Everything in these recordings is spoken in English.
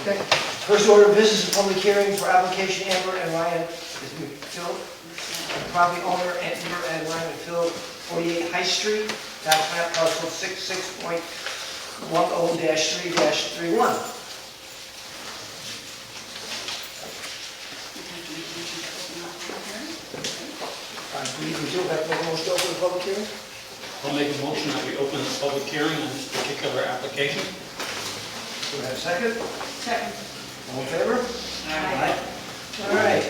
Okay. First order of business is public hearing for application Amber and Ryan Phil, property owner Amber and Ryan Phil, 48 High Street, tax map parcel 66.10-3-31. I believe we do have to make a motion to open the public hearing. I'll make a motion that we open this public hearing on this particular application. Do we have a second? Second. All in favor? Aye. All right.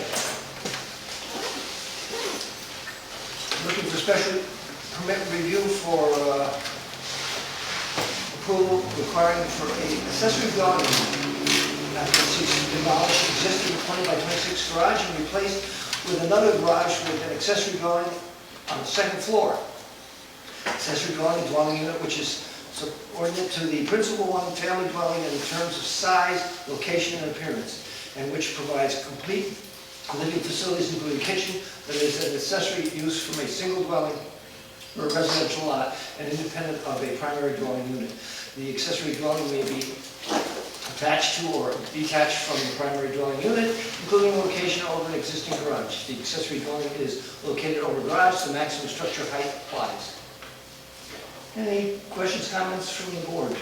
Looking for special permit review for approval requiring for a accessory dwelling to demolish existing 20 by 26 garage and replace with another garage with an accessory dwelling on the second floor. Accessory dwelling unit which is subordinate to the principal one family dwelling in terms of size, location, and appearance, and which provides complete living facilities including kitchen that is an accessory use from a single dwelling or residential lot and independent of a primary dwelling unit. The accessory dwelling may be attached to or detached from the primary dwelling unit, including location over an existing garage. The accessory dwelling is located over garage, the maximum structure height applies. Any questions, comments from the board?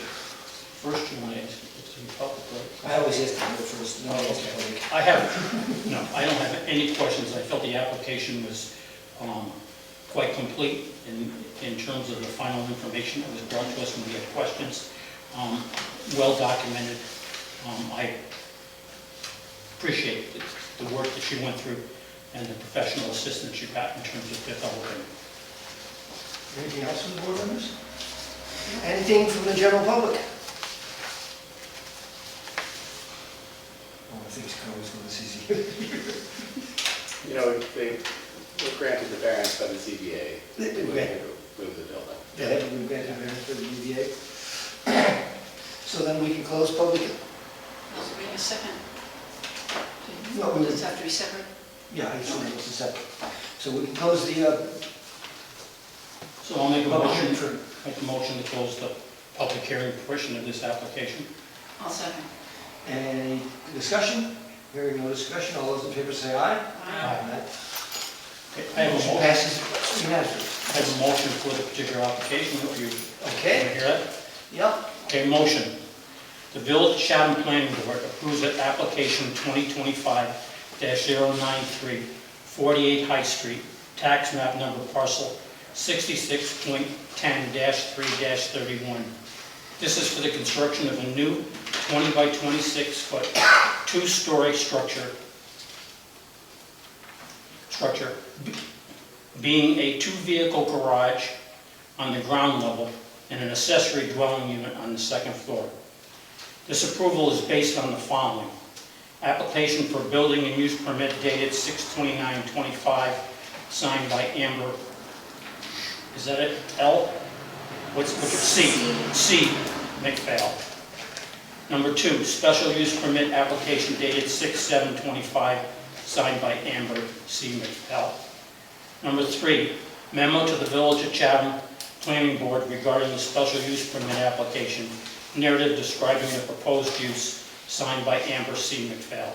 First, you want to ask it's in public, right? I always ask the board first, no, I ask the public. I don't have any questions. I felt the application was quite complete in terms of the final information that was brought to us when we had questions. Well documented. I appreciate the work that she went through and the professional assistance she got in terms of developing. Anything else from the board members? Anything from the general public? Oh, I think it's always going to see. You know, they were granted the variance by the ZBA They to did, move okay. the building. Yeah, we've got to variance for the UVA. So then we can close public. Wait a second. No, we Does it have to be separate? Yeah, I just want to separate. So we can close the So I'll make a public motion, hearing for. to close the public hearing portion of this application. I'll second. Any discussion? Hearing no discussion, all those in favor say aye. Aye. Okay, I have a Motion motion. passes unanimously. I have a motion for the particular application. If you Okay. want to hear that. Yep. Okay, motion. The Village Chatham Planning Board approves that application 2025-093, 48 High Street, tax map number parcel 66.10-3-31. This is for the construction of a new 20 by 26 foot, two-story structure being a two-vehicle garage on the ground level and an accessory dwelling unit on the second floor. This approval is based on the following. Application for building and use permit dated 6/29/25, signed by Amber. Is that it? L? What's C McPhail. Number 2, special use permit application dated 6/7/25, signed by Amber C. McPhail. Number 3, memo to the Village of Chatham Planning Board regarding the special use permit application, narrative describing the proposed use, signed by Amber C. McPhail.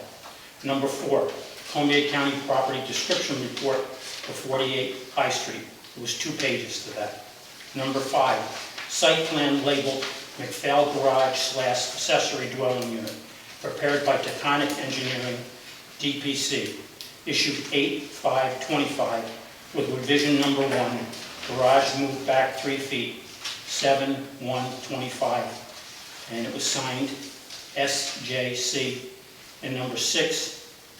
Number 4, Columbia County Property Description Report for 48 High Street. It was 2 pages to that. Number 5, site plan labeled McPhail Garage / accessory dwelling unit, prepared by Taconic Engineering, DPC, issued 8/5/25, with revision number 1, garage moved back 3 feet, 7/1/25, and it was signed SJC. And number 6,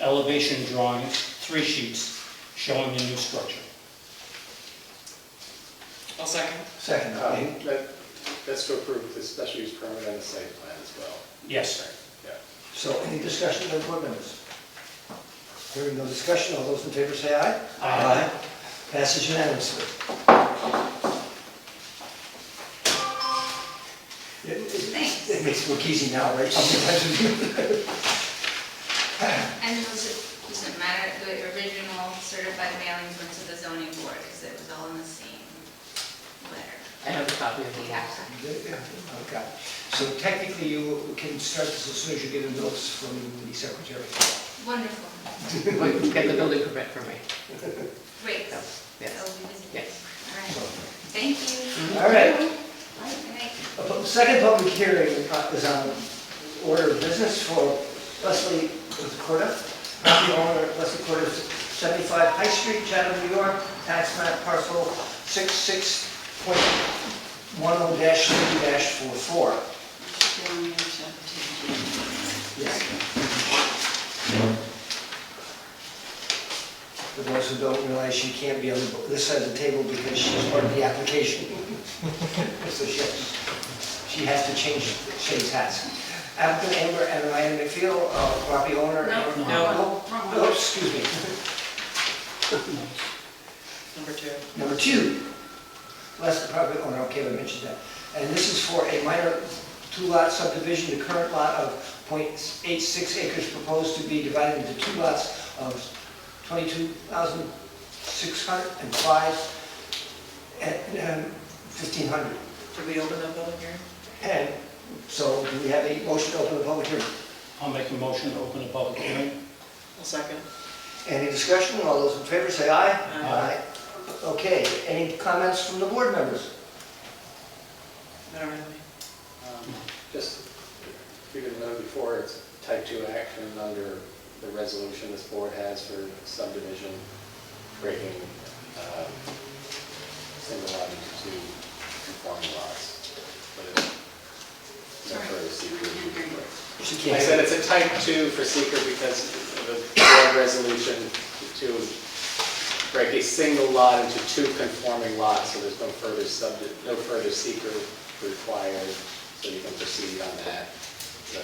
elevation drawings, 3 sheets, showing the new structure. I'll second. Second, okay. That's to approve the special use permit and the site plan as well. Yes. Yeah. So any discussion by the board members? Hearing no discussion, all those in favor say aye. Aye. Passes unanimously. It makes it look easy now, right? And does it matter, the original certified mailings went to the zoning board, because it was all in the same letter? I I have a copy of it. Okay. So technically, you can start this as soon as you get a notice from the secretary. Wonderful. Well, you get the building permit for me. Great. Yes. That'll be busy. Yes. All right. Thank you. All right. Good night. The second public hearing is on order of business for Leslie Corda, property owner Leslie Corda, 75 High Street, Chatham, New York, tax map parcel 66.10-3-44. Should be on the other side of the table. Yes. For those who don't realize, she can't be on this side of the table because she's part of the application. So she has to change hats. Applicant Amber and Ryan McPhail, property owner. No. Oh, excuse me. Number 2. Number 2, Leslie, property owner, okay, I mentioned that. And this is for a minor 2-lot subdivision. The current lot of .86 acres proposed to be divided into 2 lots of 22,605 and 1,500. Did we open the public hearing? And so do we have a motion to open the public hearing? I'll make a motion to open the public hearing. I'll second. Any discussion? All those in favor say aye. Aye. Okay, any comments from the board members? I don't have any. Just, if you didn't know before, it's type 2 action under the resolution this board has for subdivision, breaking single lot into 2 conforming lots. But it's no Sorry. further secret. She I can't said hear. it's a type 2 for seeker because the board resolution to break a single lot into 2 conforming lots, so there's no further seeker required, so you can proceed on that. So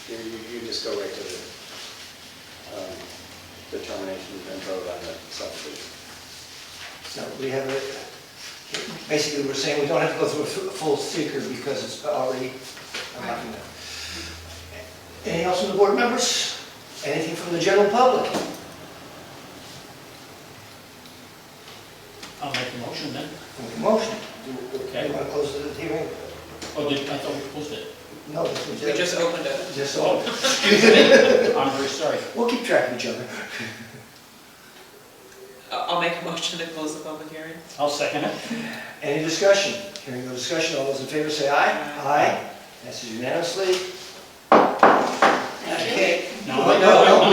you just go right to the determination and vote on the subdivision. So we have it, basically we're saying we don't have to go through a full seeker because it's already. Anything else from the board members? Anything from the general public? I'll make a motion then. Motion. Okay. You want to close the hearing? Oh, I thought we closed it. No, this was We just opened it. just Oh, so. excuse me. I'm very sorry. We'll keep track of each other. I'll make a motion to close the public hearing. I'll second it. Any discussion? Hearing no discussion, all those in favor say aye. Aye. Passes unanimously. Okay. No, We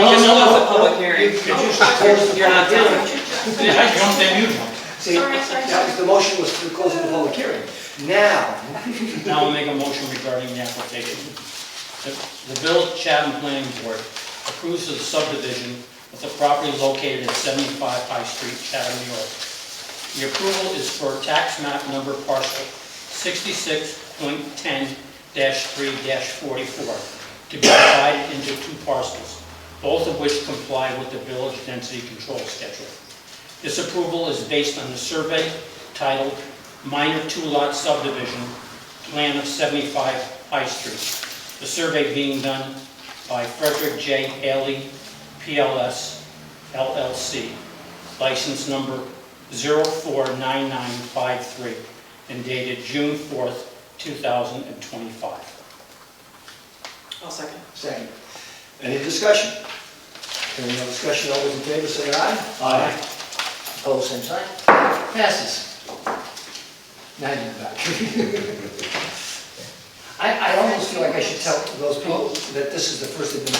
just closed the public hearing. You just closed the You're not public done. hearing. I jumped in, you jumped. See, that was, the motion was for closing the public hearing. Now, Now I'll make a motion regarding the application. The Village Chatham Planning Board approves of the subdivision of the property located at 75 High Street, Chatham, New York. The approval is for tax map number parcel 66.10-3-44 to be divided into 2 parcels, both of which comply with the village density control schedule. This approval is based on the survey titled Minor 2-Lot Subdivision Plan of 75 High Street. The survey being done by Frederick J. Haley, PLS, LLC, license number 049953, and dated June 4th, 2025. I'll second. second. Any discussion? Hearing no discussion, all those in favor say aye. Aye. Opposed, same sign. Passes. Now you're back. I almost feel like I should tell those people that this is the first they've been.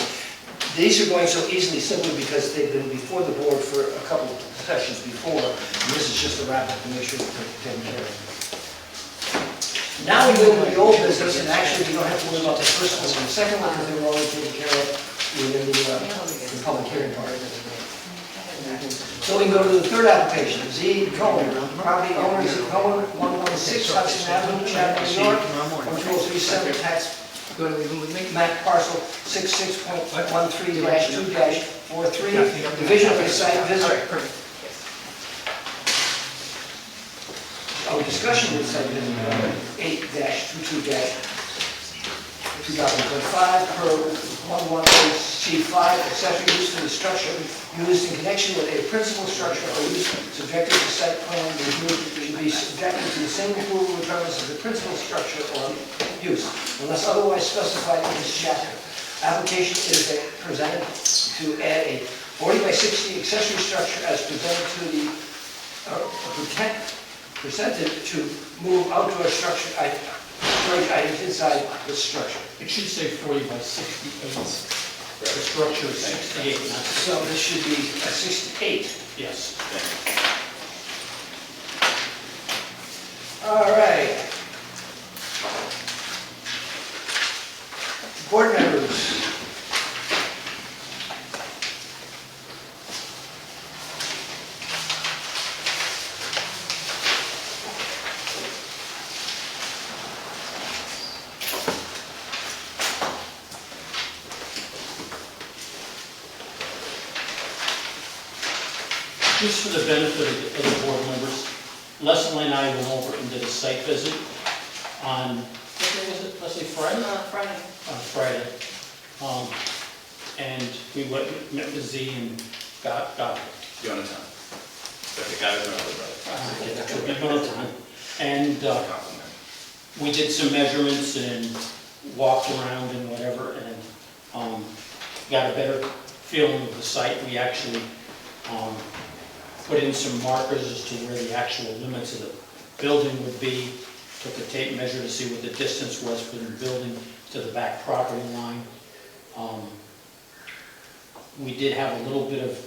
These are going so easily simply because they've been before the board for a couple of sessions before, and this is just a wrap up to make sure we're taken care of. Now we go to the old business, and actually we don't have to worry about the first one and the second one because they were already taken care of within the public hearing part. So we can go to the third application, Z. Cohen, property owner Z. Cohen, 116 Hudson Avenue, Chatham, New York, 12037, tax map parcel 66.13-2-43, division of the site visit. Oh, discussion with site visit 8-22-2025 per 11C5, accessory use of the structure used in connection with a principal structure or use subjected to site plan review should be subjected to the same approval requirements as the principal structure or use, unless otherwise specified in this chapter. Application is presented to add a 40 by 60 accessory structure as presented to the, presented to move outdoor structure, storage items inside the structure. It should say 40 by 68. The structure is 68, not So this should be a 68. yes. All right. Board members. Just for the benefit of the board members, Leslie and I went over and did a site visit on, what day was it, Leslie, Friday? Friday. On Friday. And we went, met with Z and got Jonathan. But the guy was my other brother. And we did some measurements and walked around and whatever, and got a better feeling of the site. We actually put in some markers as to where the actual limits of the building would be. Took a tape measure to see what the distance was from the building to the back property line. We did have a little bit of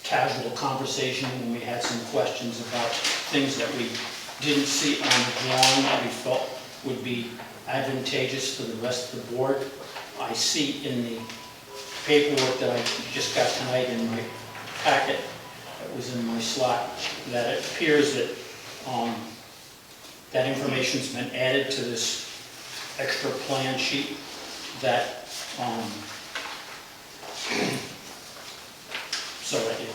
casual conversation, and we had some questions about things that we didn't see on the drawing that we felt would be advantageous for the rest of the board. I see in the paperwork that I just got tonight in my packet, that was in my slot, that it appears that that information's been added to this extra plan sheet that, so I did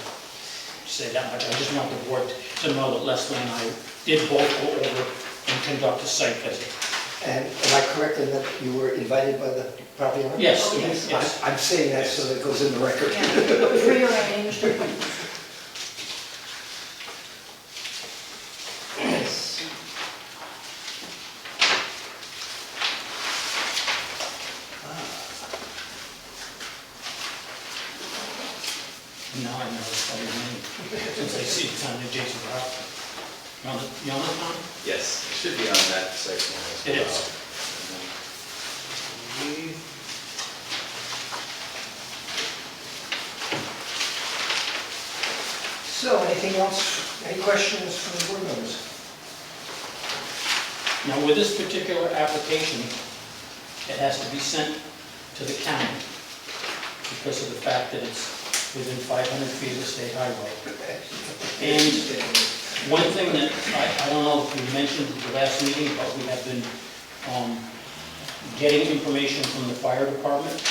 say that much. I just want the board to know that Leslie and I did both go over and conduct a site visit. And am I correct in that you were invited by the property owner? Yes, Oh, yes. yes. I'm saying that so that it goes in the record. Yeah, it was rearranged. Now I know it's probably name, since I see it's on the adjacent property. Jonathan? Yes, it should be on that site plan as well. It is. And then So anything else, any questions from the board members? Now, with this particular application, it has to be sent to the county because of the fact that it's within 500 feet of the state highway. And one thing that, I don't know if we mentioned at the last meeting, but we have been getting information from the fire department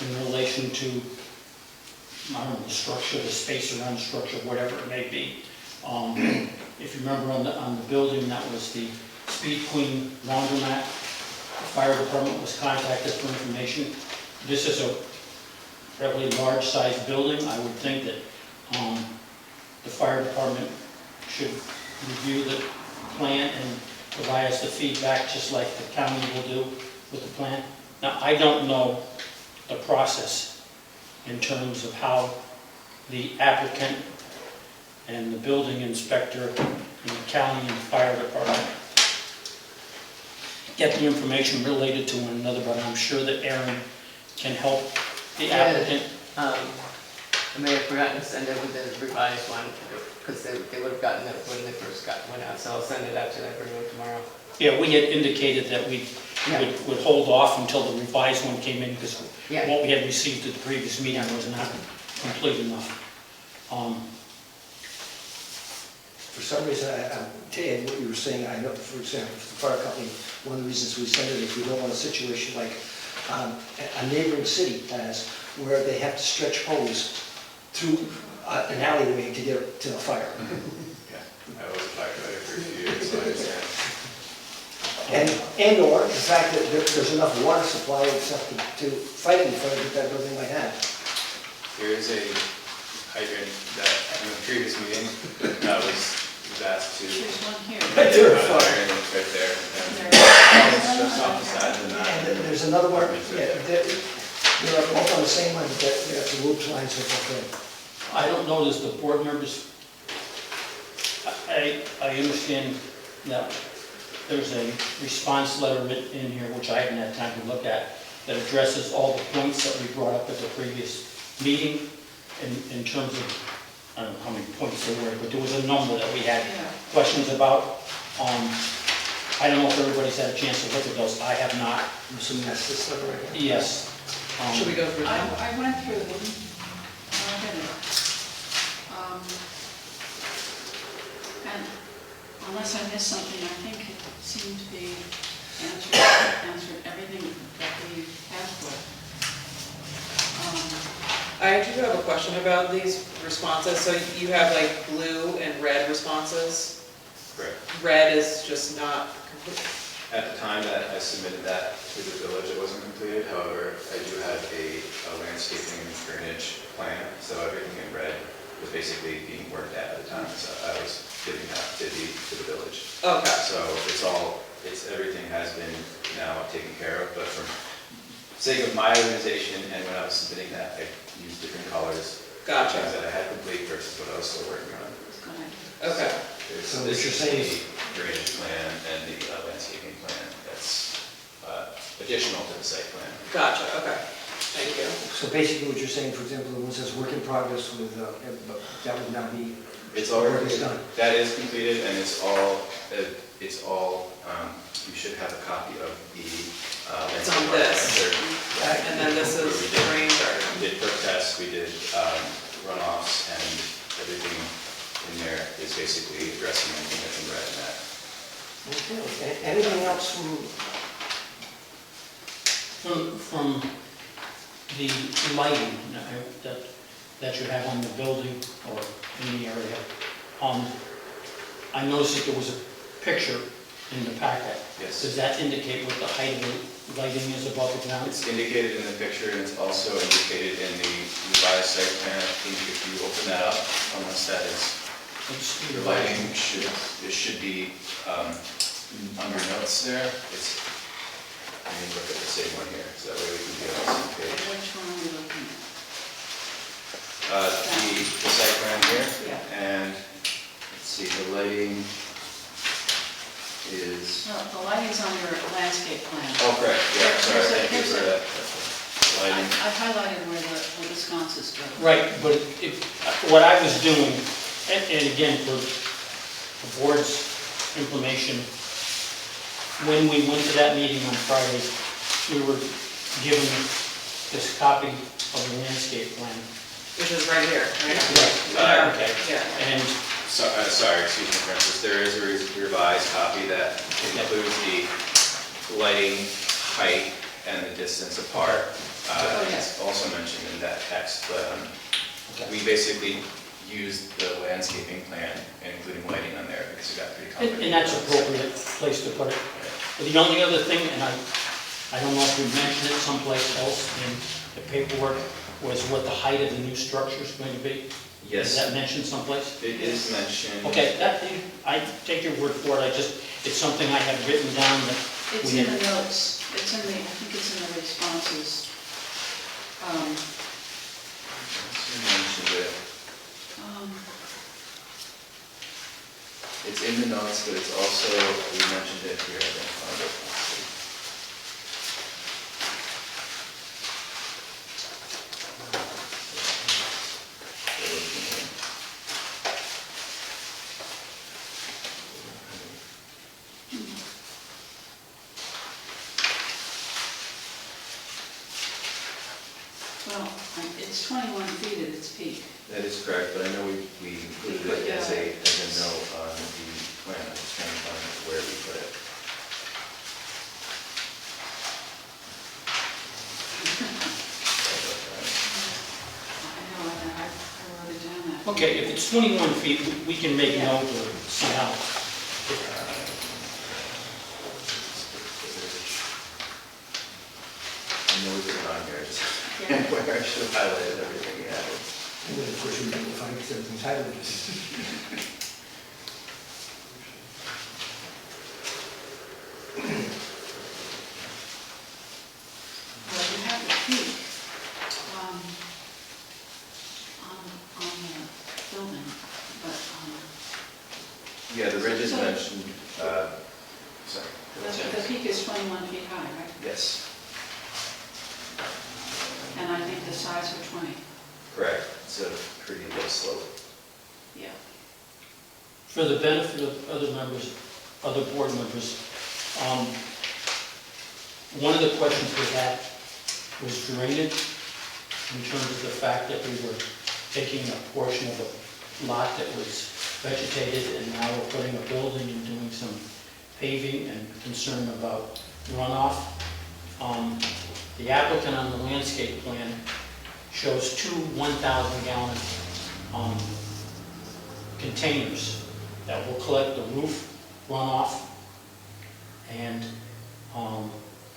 in relation to, I don't know, the structure, the space around the structure, whatever it may be. If you remember on the building, that was the Speed Queen laundromat. The fire department was contacted for information. This is a fairly large-sized building. I would think that the fire department should review the plan and provide us the feedback, just like the county will do with the plan. Now, I don't know the process in terms of how the applicant and the building inspector and the county and fire department get the information related to one another, but I'm sure that Aaron can help the applicant. I may have forgotten to send over the revised one, because they would have gotten it when they first went out, so I'll send it out to everyone tomorrow. Yeah, we had indicated that we would hold off until the revised one came in, because Yeah. what we had received at the previous meeting was not complete enough. For some reason, to add what you were saying, I know, for example, for the fire company, one of the reasons we send it is we don't want a situation like a neighboring city has, where they have to stretch hose through an alleyway to get to a fire. Yeah, I was a firefighter for a few years, so I understand. And/or the fact that there's enough water supply except to fight any fire that that building might have. There is a hydrant that, in the previous meeting, that was asked to. There's one here. Right there. Hydrant right there. And it's just off the side of the And then map. there's another one, yeah, they're both on the same line, but they have the loops lines are okay. I don't know, does the board members, I understand that there's a response letter written in here, which I haven't had time to look at, that addresses all the points that we brought up at the previous meeting in terms of, I don't know how many points there were, but there was a number that we had Yeah. questions about. I don't know if everybody's had a chance to look at those, I have not. I'm assuming that's this letter right here. Yes. Should we go through them? I went through them. I did it. And unless I missed something, I think it seemed to be answered everything that we asked for. I do have a question about these responses. So you have like blue and red responses. Correct. Red is just not complete. At the time that I submitted that to the village, it wasn't completed. However, I do have a landscaping and drainage plan, so everything in red was basically being worked at the time. So I was giving that to the village. Okay. So everything has been now taken care of, but for sake of my organization and when I was submitting that, I used different colors. Gotcha. Things that I had complete versus what I was still working on. Okay. So what This you're is saying the drainage plan and the landscaping plan that's additional to the site plan. Gotcha. Okay. Thank you. So basically what you're saying, for example, the one says work in progress with, that would not be. It's already, Work is done. that is completed and it's all, you should have a copy of the It's on landscape this. plan. And then this is the rain garden. We did perk tests, we did runoffs, and everything in there is basically addressing anything that's in red in that. Okay, anything else from, From the lighting that you have on the building or in the area, I noticed that there was a picture in the packet. Yes. Does that indicate what the height of the lighting is above the ground? It's indicated in the picture and it's also indicated in the revised site plan. I think if you open that up, unless that is, the lighting should be under notes there. Let me look at the same one here, so that way we can be on the same page. Which one are we looking at? The site plan here. Yeah. And, let's see, the lighting is, No, the lighting's on your landscape plan. oh, correct, yeah, sorry, thank you for that. Lighting. I highlighted where the sconces go. Right, but what I was doing, and again, for the board's information, when we went to that meeting on Friday, we were given this copy of the landscape plan. Which is right here. Right? Okay. Yeah. And Sorry, excuse me, Francis, there is a revised copy that includes the lighting, height, and the distance apart. It's also mentioned in that text, but we basically used the landscaping plan, including lighting on there, because it got pretty complicated. and that's appropriate place to put it. But the only other thing, and I don't know if we mentioned it someplace else in the paperwork, was what the height of the new structure is going to be. Is Yes, that mentioned someplace? it is mentioned. Okay, I take your word for it, it's something I have written down that It's we in had. the notes, I think it's in the responses. You mentioned it. It's in the notes, but it's also, we mentioned it here, I think, on the, Well, it's 21 feet at its peak. that is correct, but I know we included it as a note on the plan, I'm just trying to find where we put it. I know, I wrote it down that. Okay, if it's 21 feet, we can make Yeah. note or see how. knows it on here, just Yeah. where I should have highlighted everything he added. And then, of course, we need to find something titled. Well, you have the peak, on the building, but, Yeah, the ridge is So- mentioned, sorry. the peak is 21 feet high, right? Yes, And I think the sides are 20. correct, it's a pretty low slope. Yeah. For the benefit of other members, other board members, one of the questions we had was drainage, in terms of the fact that we were taking a portion of a lot that was vegetated, and now we're putting a building and doing some paving, and concern about runoff. The applicant on the landscape plan shows two 1,000-gallon containers that will collect the roof runoff, and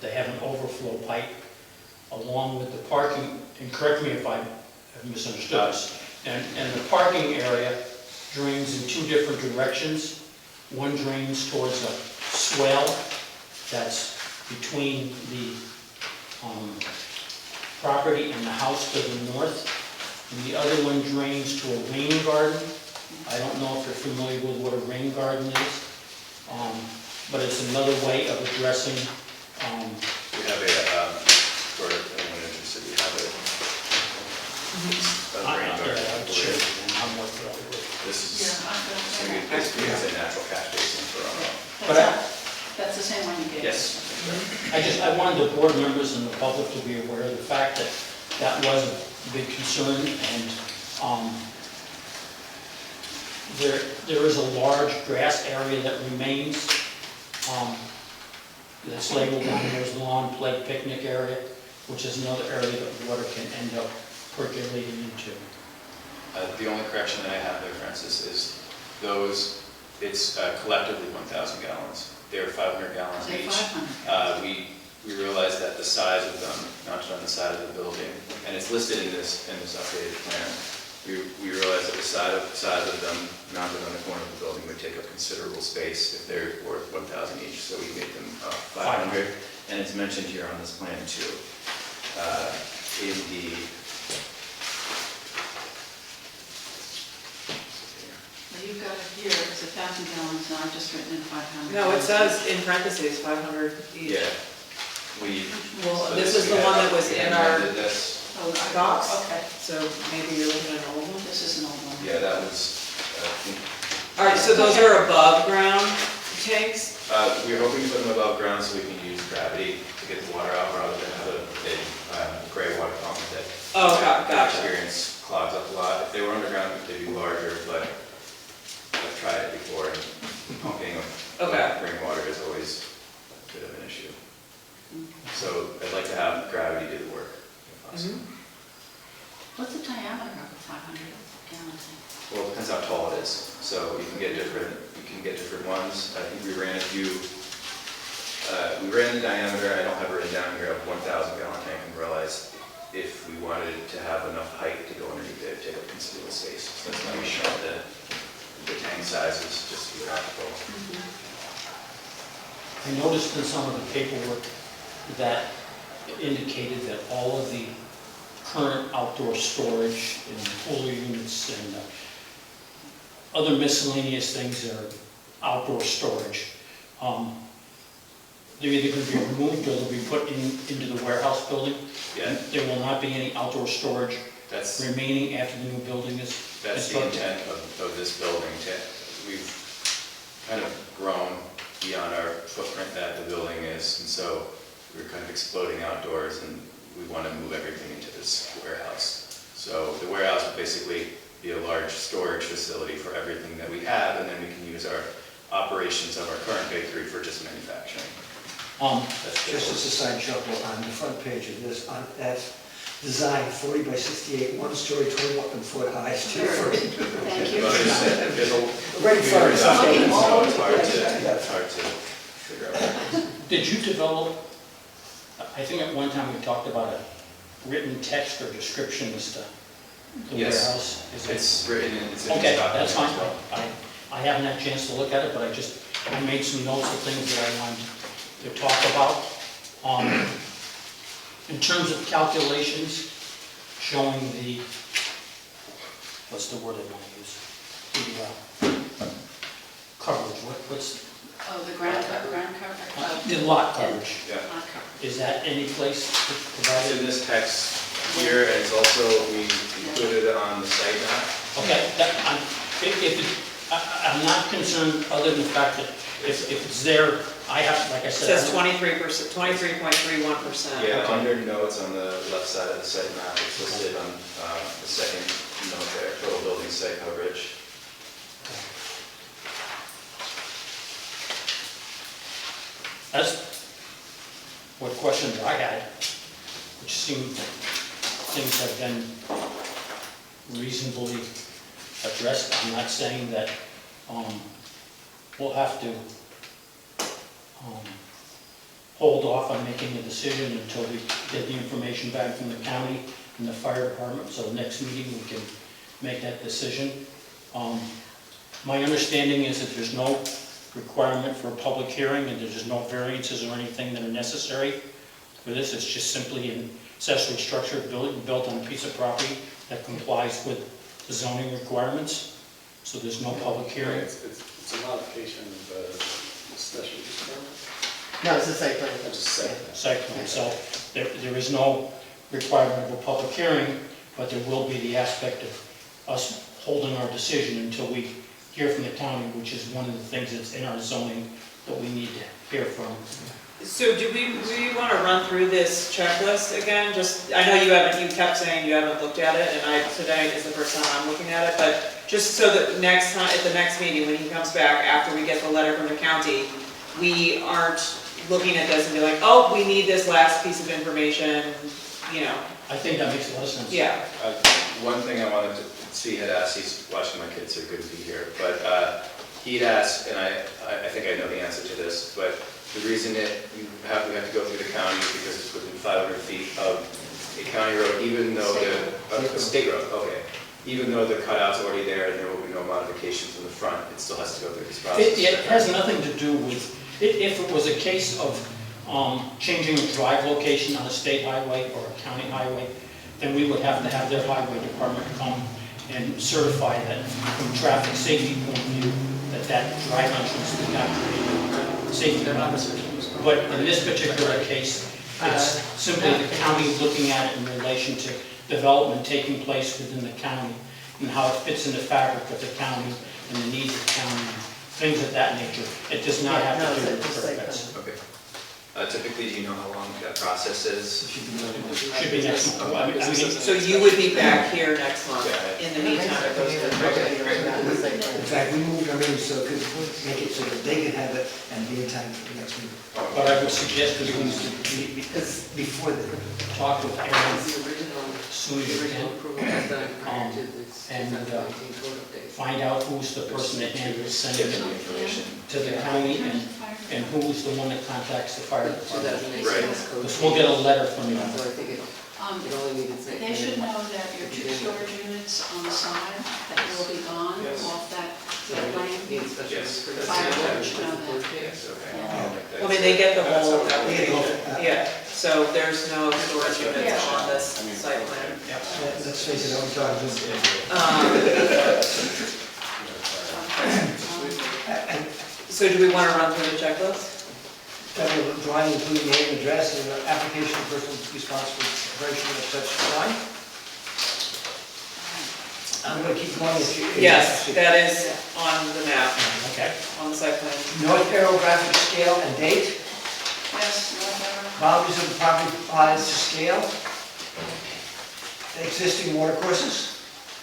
they have an overflow pipe along with the parking, and correct me if I have misunderstood this, and the parking area drains in two different directions. One drains towards a swell that's between the property and the house to the north, and the other one drains to a rain garden. I don't know if you're familiar with what a rain garden is, but it's another way of addressing, We have for anyone interested, we have a rain garden, I believe. I'm more familiar with. This is, Yeah, I've got so that. basically it's a natural catch basin for runoff. But That's the same one you gave. Yes. I wanted the board members and the public to be aware of the fact that that was a big concern, and there is a large grass area that remains, that's labeled down there as lawn play picnic area, which is another area that water can end up percolating into. The only correction that I have there, Francis, is those, it's collectively 1,000 gallons. They're 500 gallons Say each. 500. We realized that the size of them, mounted on the side of the building, and it's listed in this updated plan, we realized that the size of them mounted on the corner of the building would take up considerable space if they're worth 1,000 each, so we made them 500. And it's mentioned here on this plan too. In the Well, you've got it here, it's 1,000 gallons, and I've just written in 500. No, it says in parentheses, 500 each. yeah, we. Well, so this we is the had- one that was we in our amended this. Oh, box. Okay, So maybe you're looking at an old one? this is an old one. Yeah, that was, I think, All right, so those are above ground tanks? we were hoping to put them above ground so we can use gravity to get the water out rather than have a big gray water pump that. Oh, in gotcha. experience clogs up a lot. If they were underground, they'd be larger, but I've tried it before, and pumping of Okay. rainwater is always a bit of an issue. So I'd like to have gravity do the work, if possible. What's the diameter of a 500 gallon tank? Well, it depends how tall it is. So you can get different ones. I think we ran the diameter, I don't have it written down here, of 1,000 gallon tank, and realized if we wanted to have enough height to go underneath it, it'd take up considerable space. So that's why we shot the tank sizes, just to be practical. I noticed in some of the paperwork that indicated that all of the current outdoor storage and cooler units and other miscellaneous things that are outdoor storage, they're either going to be removed or they'll be put into the warehouse building. Yeah. There will not be any outdoor storage That's remaining after the new building is the constructed. intent of this building. We've kind of grown beyond our footprint that the building is, and so we're kind of exploding outdoors, and we want to move everything into this warehouse. So the warehouse will basically be a large storage facility for everything that we have, and then we can use our operations of our current bakery for just manufacturing. That's the Just as a side chuckle, on the front page of this, that's design 40 by 68, one story, 21-foot high, steel frame. Thank you. But there's a- Right in front of us. documents, so it's Yeah. hard to figure out. Did you develop, I think at one time we talked about a written text or description as to the Yes. warehouse. Is it- It's written in, it's in this Okay, document that's fine. as well. I haven't had a chance to look at it, but I made some notes of things that I wanted to talk about. In terms of calculations, showing the, what's the word I want to use? The coverage, what's, Oh, the ground cover? the lot coverage. Yeah. Lot cover. Is that any place It's provided? in this text here, and it's also, we included it on the site map. Okay, I'm not concerned, other than the fact that if it's there, I have, like I It said. says 23%, 23.31%. Yeah, under notes on the left side of the site map, it's listed on the second note there, total building site coverage. That's what questions I had, which seemed things have been reasonably addressed. I'm not saying that we'll have to hold off on making a decision until we get the information back from the county and the fire department, so next meeting we can make that decision. My understanding is that there's no requirement for a public hearing, and there's no variances or anything that are necessary for this. It's just simply an accessory structure built on a piece of property that complies with the zoning requirements. So there's no public hearing. It's a modification of the special use permit. No, it's a site plan. I just said that. Site plan. So there is no requirement of a public hearing, but there will be the aspect of us holding our decision until we hear from the county, which is one of the things that's in our zoning that we need to hear from. So do we want to run through this checklist again? Just, I know you kept saying you haven't looked at it, and today is the first time I'm looking at it, but just so that next time, at the next meeting, when he comes back, after we get the letter from the county, we aren't looking at this and be like, oh, we need this last piece of information, you know? I think that makes a lot of sense. Yeah. One thing I wanted to see, had asked, he's watching my kids, so he couldn't be here, but he'd asked, and I think I know the answer to this, but the reason we have to go through the county is because it's within 500 feet of a county road, even though a state road, okay. Even though the cutout's already there and there will be no modifications in the front, it still has to go through this process. It has nothing to do with, if it was a case of changing a drive location on a state highway or a county highway, then we would have to have their highway department come and certify that from traffic safety point of view, that drive entrance did not create safety problems. But in this particular case, it's simply the county looking at it in relation to development taking place within the county and how it fits in the fabric of the county and the needs of the county, things of that nature. It does not have to do with permits. Okay. Typically, do you know how long that process is? Should be next month. I mean, So you would be back here next month. In the meantime, it goes to the In fact, we moved our meeting so it could make it so that they could have it and be in time for the next meeting. But I would suggest that we Because before the, talk with Aaron The original, as soon as the you original can, approval was done prior to this and, 2019 code update. find out who's the person that handles sending Get it the information. to the county and who's the one that contacts the fire department. 2018 Right. code. Because we'll get a letter from you. So I think it only needed to. They should know that your two storage units on the side, that will be gone off that lane. Need special Yes. for The fire that. should know that. Yes, okay. Yeah. I'll make that- I mean, they get the whole Yeah. application, yeah, so there's no storage units on this site plan. let's face it, I'm talking just. So do we want to run through the checklist? Drawing including name, address, and application of person responsible for preparation of such drawing. I'm going to keep going if you. Yes, that is on the map, Okay. on the site plan. North Arrow graphic scale and date. Yes, whatever. Boundaries of the property lines to scale. Existing water courses.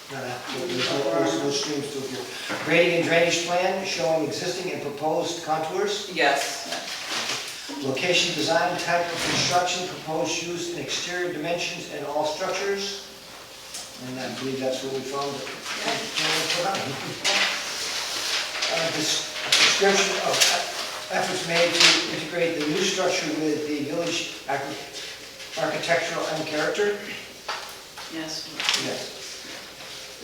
There's no streams to appear. Grading and drainage plan showing existing and proposed contours. Yes, Location, design, type of construction, proposed use and exterior dimensions and all structures. And I believe that's what we found. Description of efforts made to integrate the new structure with the village architectural and character. Yes. Yes.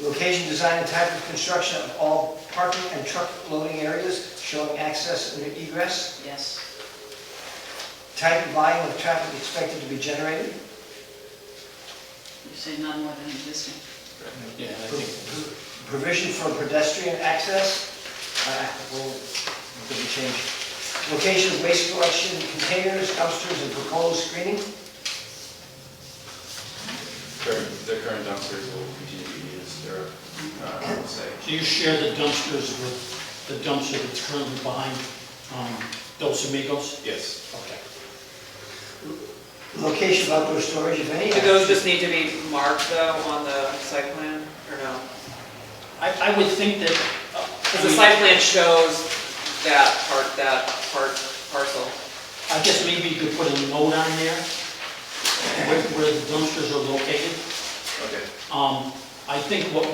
Location, design, and type of construction of all parking and truck loading areas showing access and egress. Yes. Type and volume of traffic expected to be generated. You say none more than existing. Yeah, I think, Provision for pedestrian access. Applicable, could be changed. Location of waste collection containers, dumpsters, and proposed screening. The current dumpsters will continue to be used, they're on site. do you share the dumpsters with the dumpster that's currently behind Dos Amigos? Yes. Okay. Location of outdoor storage, if any. Do those just need to be marked though on the site plan, or no? I would think that. Because the site plan shows that parcel. I guess maybe you could put a note on there where the dumpsters are located. Okay. I think what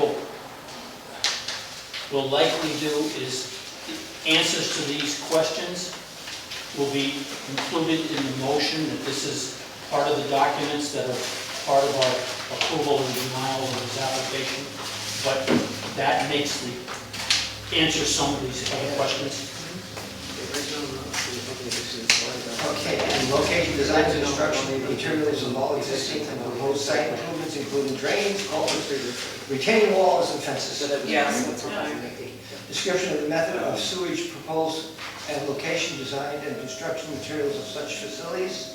we'll likely do is answers to these questions will be included in the motion, that this is part of the documents that are part of our approval and denial of this application. But that makes answer some of these other questions. Okay, and location, design, and construction of materials of all existing and proposed site improvements, including drains, culverts, retaining walls, and fences. Yes, that's fine. Description of the method of sewage proposed and location, design, and construction materials of such facilities.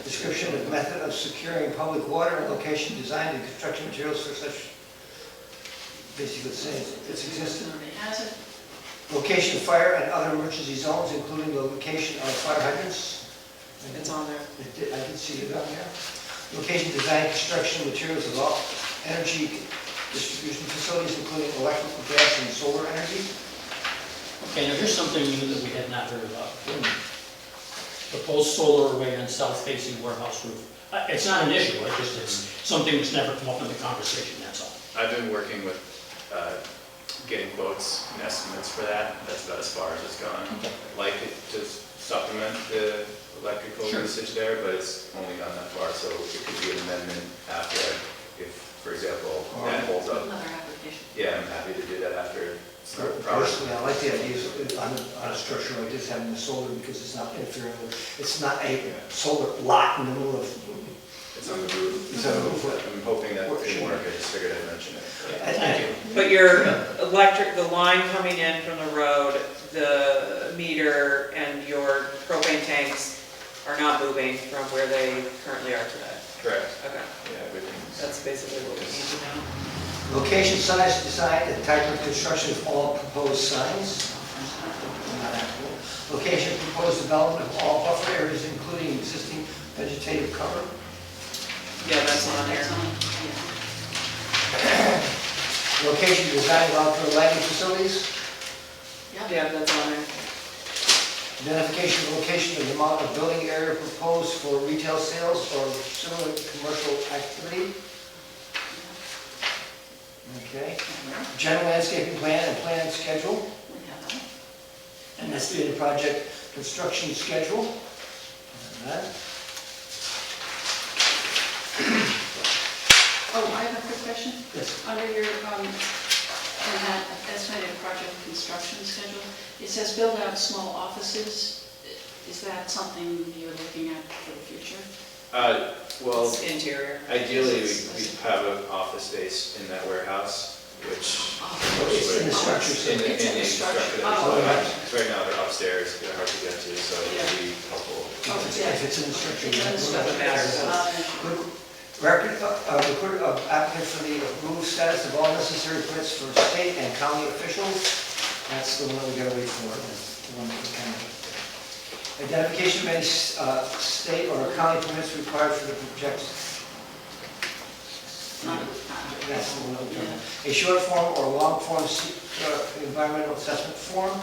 Description of method of securing public water and location, design, and construction materials for such, basically saying it's existing. Already has it. Location of fire and other emergency zones, including the location of fire hydrants. It's on there. I did see it on there. Location, design, construction, materials of all energy distribution facilities, including electrical, gas, and solar energy. Okay, now here's something new that we had not heard about. Proposed solar array on south-facing warehouse roof. It's not an issue, it's something that's never come up in the conversation, that's all. I've been working with getting quotes and estimates for that. That's about as far as it's gone. Okay. I'd like it to supplement the electrical Sure. usage there, but it's only gone that far, so it could be an amendment after, if, for example, that holds up. Another application. Yeah, I'm happy to do that after it's not a problem. Personally, I like the idea on a structure like this, having the solar, because it's not interfering with, it's not a solar lot in the middle of. It's on the roof. It's on the roof. I'm hoping that didn't work, I just figured I'd mention it. Thank you. But your the line coming in from the road, the meter and your propane tanks are not moving from where they currently are today. Correct. Okay, Yeah, everything's. that's basically what we need to know. Location, size, design, and type of construction of all proposed signs. Not applicable. Location, proposed development of all buffer areas, including existing vegetative cover. Yeah, that's on there. That's on, yeah. Location, design of outdoor lighting facilities. Yeah, that's on there. Identification of location of the amount of building area proposed for retail sales or similar commercial activity. Okay. General landscaping plan and plan schedule. We have that. And estimated project construction schedule. And that. Oh, I have a quick question. Yes. Under your, in that estimated project construction schedule, it says build out small offices. Is that something you're looking at for the future? Well, It's interior. ideally, we have an office space in that warehouse, which. It's in the structure, so In it's in the structure. structure. Oh, okay. Right now, they're upstairs, they're hard to get to, so it would be helpful. If it's in the structure. It's in the Doesn't matter. Good. Record of applicant for the approved status of all necessary permits for state and county officials. That's the one we gotta wait for. That's the one that we kind of. Identification of any state or county permits required for the project. That's the one that we're talking about. A short form or long form environmental assessment form.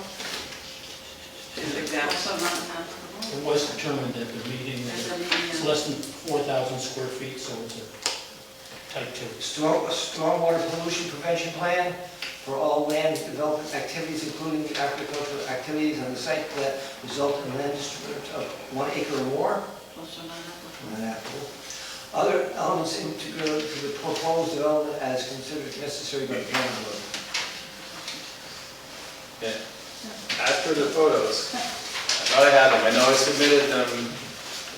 Example. Also not applicable. It was determined at the meeting that it's less than 4,000 square feet, so it's a type 2. Stormwater pollution prevention plan, for all land development activities, including the agricultural activities on the site that result in land disturbance of 1 acre or more. Also not applicable. Unapplicable. Other elements integral to the proposed development as considered necessary by the planning board. As for the photos, I thought I had them. I know I submitted them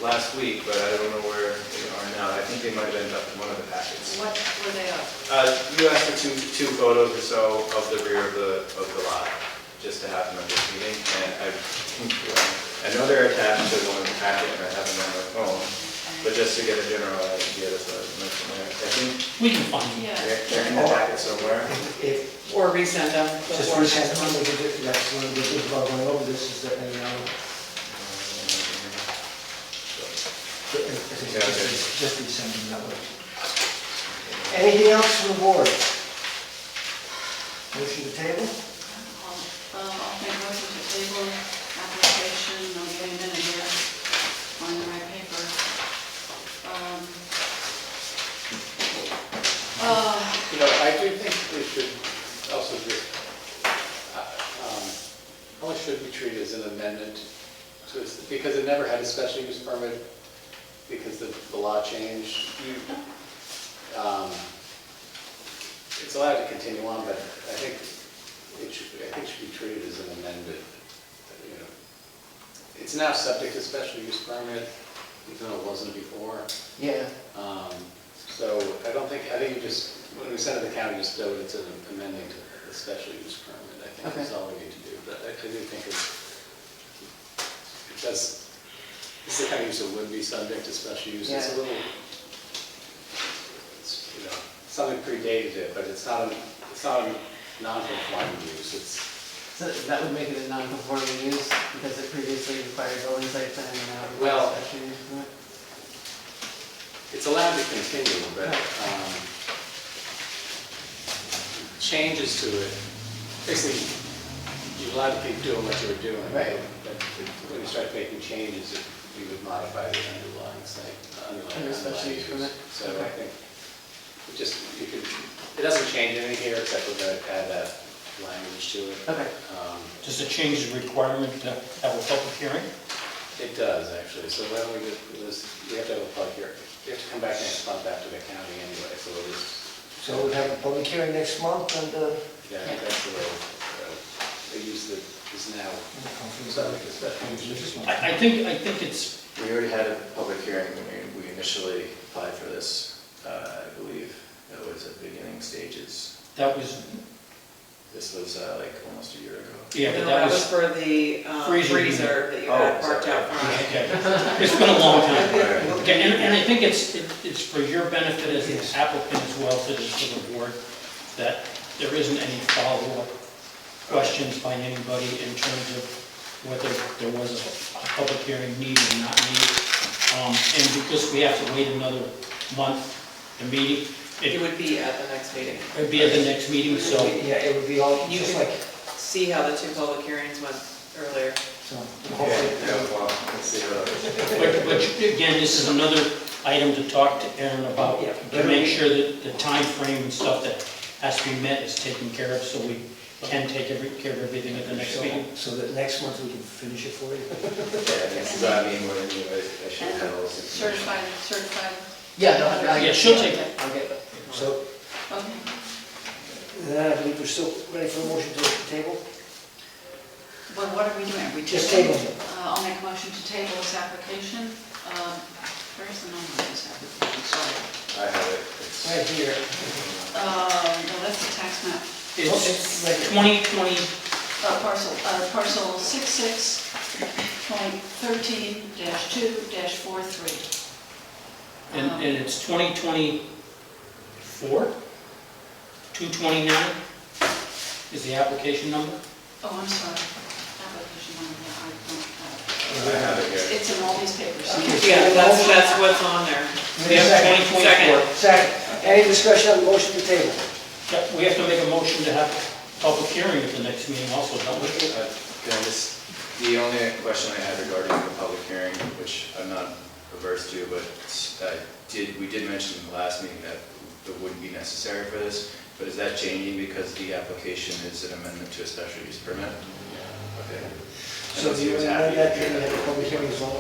last week, but I don't know where they are now. I think they might have ended up in one of the packets. What were they of? You asked for two photos or so of the rear of the lot, just to have them at this meeting. And I know they're attached to one of the packet, and I have them on my phone, but just to get a general idea, that's what I was mentioning there. I think We can find it. Yeah. they're in the packet somewhere. If, Or resend them. just before resend next them, month. that's one of the things about going over this is that, just resend them that way. Anything else from the board? Motion to table? I'll make a motion to table application, I'll get a minute here, on the right paper. I do think we should also just, probably should be treated as an amendment to, because it never had a special use permit, because the law changed. It's allowed to continue on, but I think it should be treated as an amendment. It's now subject to special use permit, even though it wasn't before. Yeah, So I think you just, when we send it to the county, just note it's an amending to the special use permit. I think that's all we need to do. But I do think it does, this is the kind of use that would be subject to special use. It's a Yeah. little, something predated it, but it's not a non-conforming use. so that would make it a non-conforming use because it previously required building site plan and now it Well- requires special use permit? It's allowed to continue, but changes to it, basically, you're allowed to keep doing what you were doing. Right. But when you start making changes, we would modify the underlying site. Under special use permit? So I think, it doesn't change anything here, except we're going to add that language to it. Okay, Does it change the requirement to have a public hearing? It does, actually, so why don't we just, we have to have a public hearing. We have to come back next month after the county anyway, so we'll just, So we'll have a public hearing next month and, yeah, I think that's the way, the use that is now subject to special use. I think it's, We already had a public hearing when we initially applied for this, I believe. That was at the beginning stages. that was, This was like almost a year ago. yeah, but No, that that was was, for the Freezer freezer that you had Oh, parked sorry. out front. okay. It's been a long time. Okay, and I think it's for your benefit as an applicant as well to the board, that there isn't any follow-up questions by anybody in terms of whether there was a public hearing needed or not needed. And because we have to wait another month, the meeting, It would be at the next meeting. it'd be at the next meeting, so. yeah, it would be all, You just can like, see how the two public hearings went earlier. so, Yeah, hopefully. well, let's see how that is. But again, this is another item to talk to Aaron about, Yeah. to make sure that the time frame and stuff that has to be met is taken care of, so we can take care of everything at the next meeting. So that next month we can finish it for you. Yeah, this is what I mean, more than you, I should have all this information. Certified, yeah, no, I Yeah, she'll take it. I'll get it. So, okay. then I believe we're still ready for a motion to table? Well, what are we doing? Are we Just tabling? table it. I'll make a motion to table this application. Where's the number of this application? Sorry. I have it. It's- Right here. No, that's the tax map. It's Right here. 2020, Parcel 66.13-2-43. and it's 2024, 229 is the application number. Oh, I'm sorry. Application number, yeah, I don't have I have it it. here. It's in all these papers. Okay. Yeah, that's what's on there. Yeah, Second. 2024. Second, any discussion on the motion to table? Yeah, we have to make a motion to have a public hearing at the next meeting also, don't we? Can I just, the only question I had regarding the public hearing, which I'm not averse to, but we did mention in the last meeting that it wouldn't be necessary for this. But is that changing because the application is an amendment to a special use permit? Okay. So do you Seems amend happy that, to can hear you that. have a public hearing as well?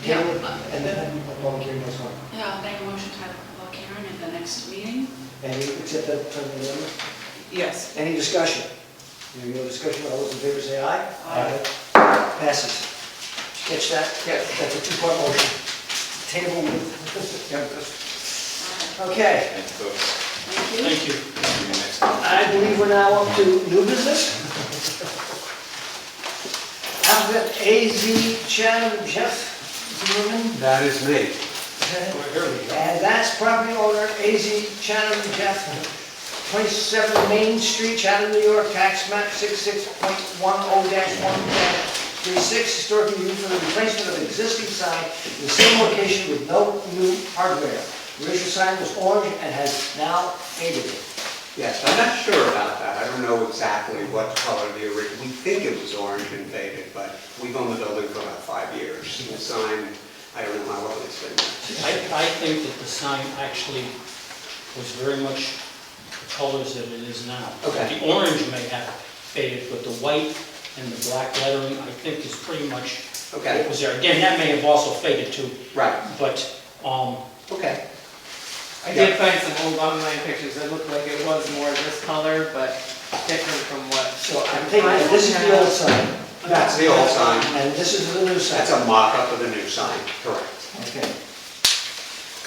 Yeah. And then a public hearing as well. Yeah, I'll make a motion to have a public hearing at the next meeting. And you accept that friendly amendment? Yes. Any discussion? Hearing no discussion, all those in favor say aye. Aye. Passes. Catch that? Yes. That's a two-part motion. Table with. All right, Okay, Thank you, folks. thank you. Thank you. See you next month. I believe we're now up to new business. Applicant AZ Chatham Jeff Zimmerman. That is me. And that's property owner AZ Chatham Jeff, 27 Main Street, Chatham, New York, tax map 66.10-1-36, historic review for the replacement of existing sign in the same location with no new hardware. The original sign was orange and has now faded. Yes, I'm not sure about that. I don't know exactly what color the original, we think it was orange and faded, but we've owned the building for about 5 years. The sign, I don't know how long it's been there. I think that the sign actually was very much the colors that it is now. Okay. The orange may have faded, but the white and the black lettering, I think is pretty much Okay. what was there. Again, that may have also faded too, Right, but, okay. I did find some old online pictures that looked like it was more this color, but different from what. So I'm thinking that this is the old sign, That's the old sign. and this is the new sign. That's a mock-up of the new sign, correct. Okay.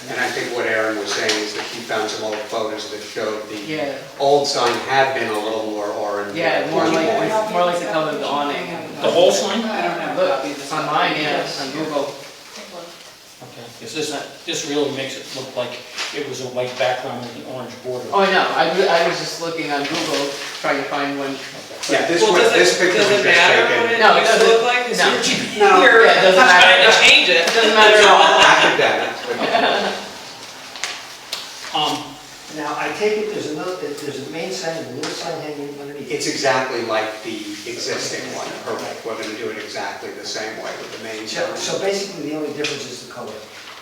And I think what Aaron was saying is that he found some old photos that showed the Yeah, old sign had been a little more orange. yeah, more like the color of the awning. the whole sign? I don't have a Look, copy of this. online, yeah, on Google. Take a look. Okay, because this really makes it look like it was a white background with an orange border. Oh, I know, I was just looking on Google, trying to find one. Yeah, this Well, was, does this it, picture does was it just matter what taken. it No, it used to doesn't. look like? 'Cause No. No. You're Yeah, it doesn't trying to matter. change it. It doesn't matter at all. Academic, but Now, I take it there's a main sign and a little sign hanging underneath. it's exactly like the existing one, correct? We're gonna do it exactly the same way with the main sign. So basically, the only difference is the color.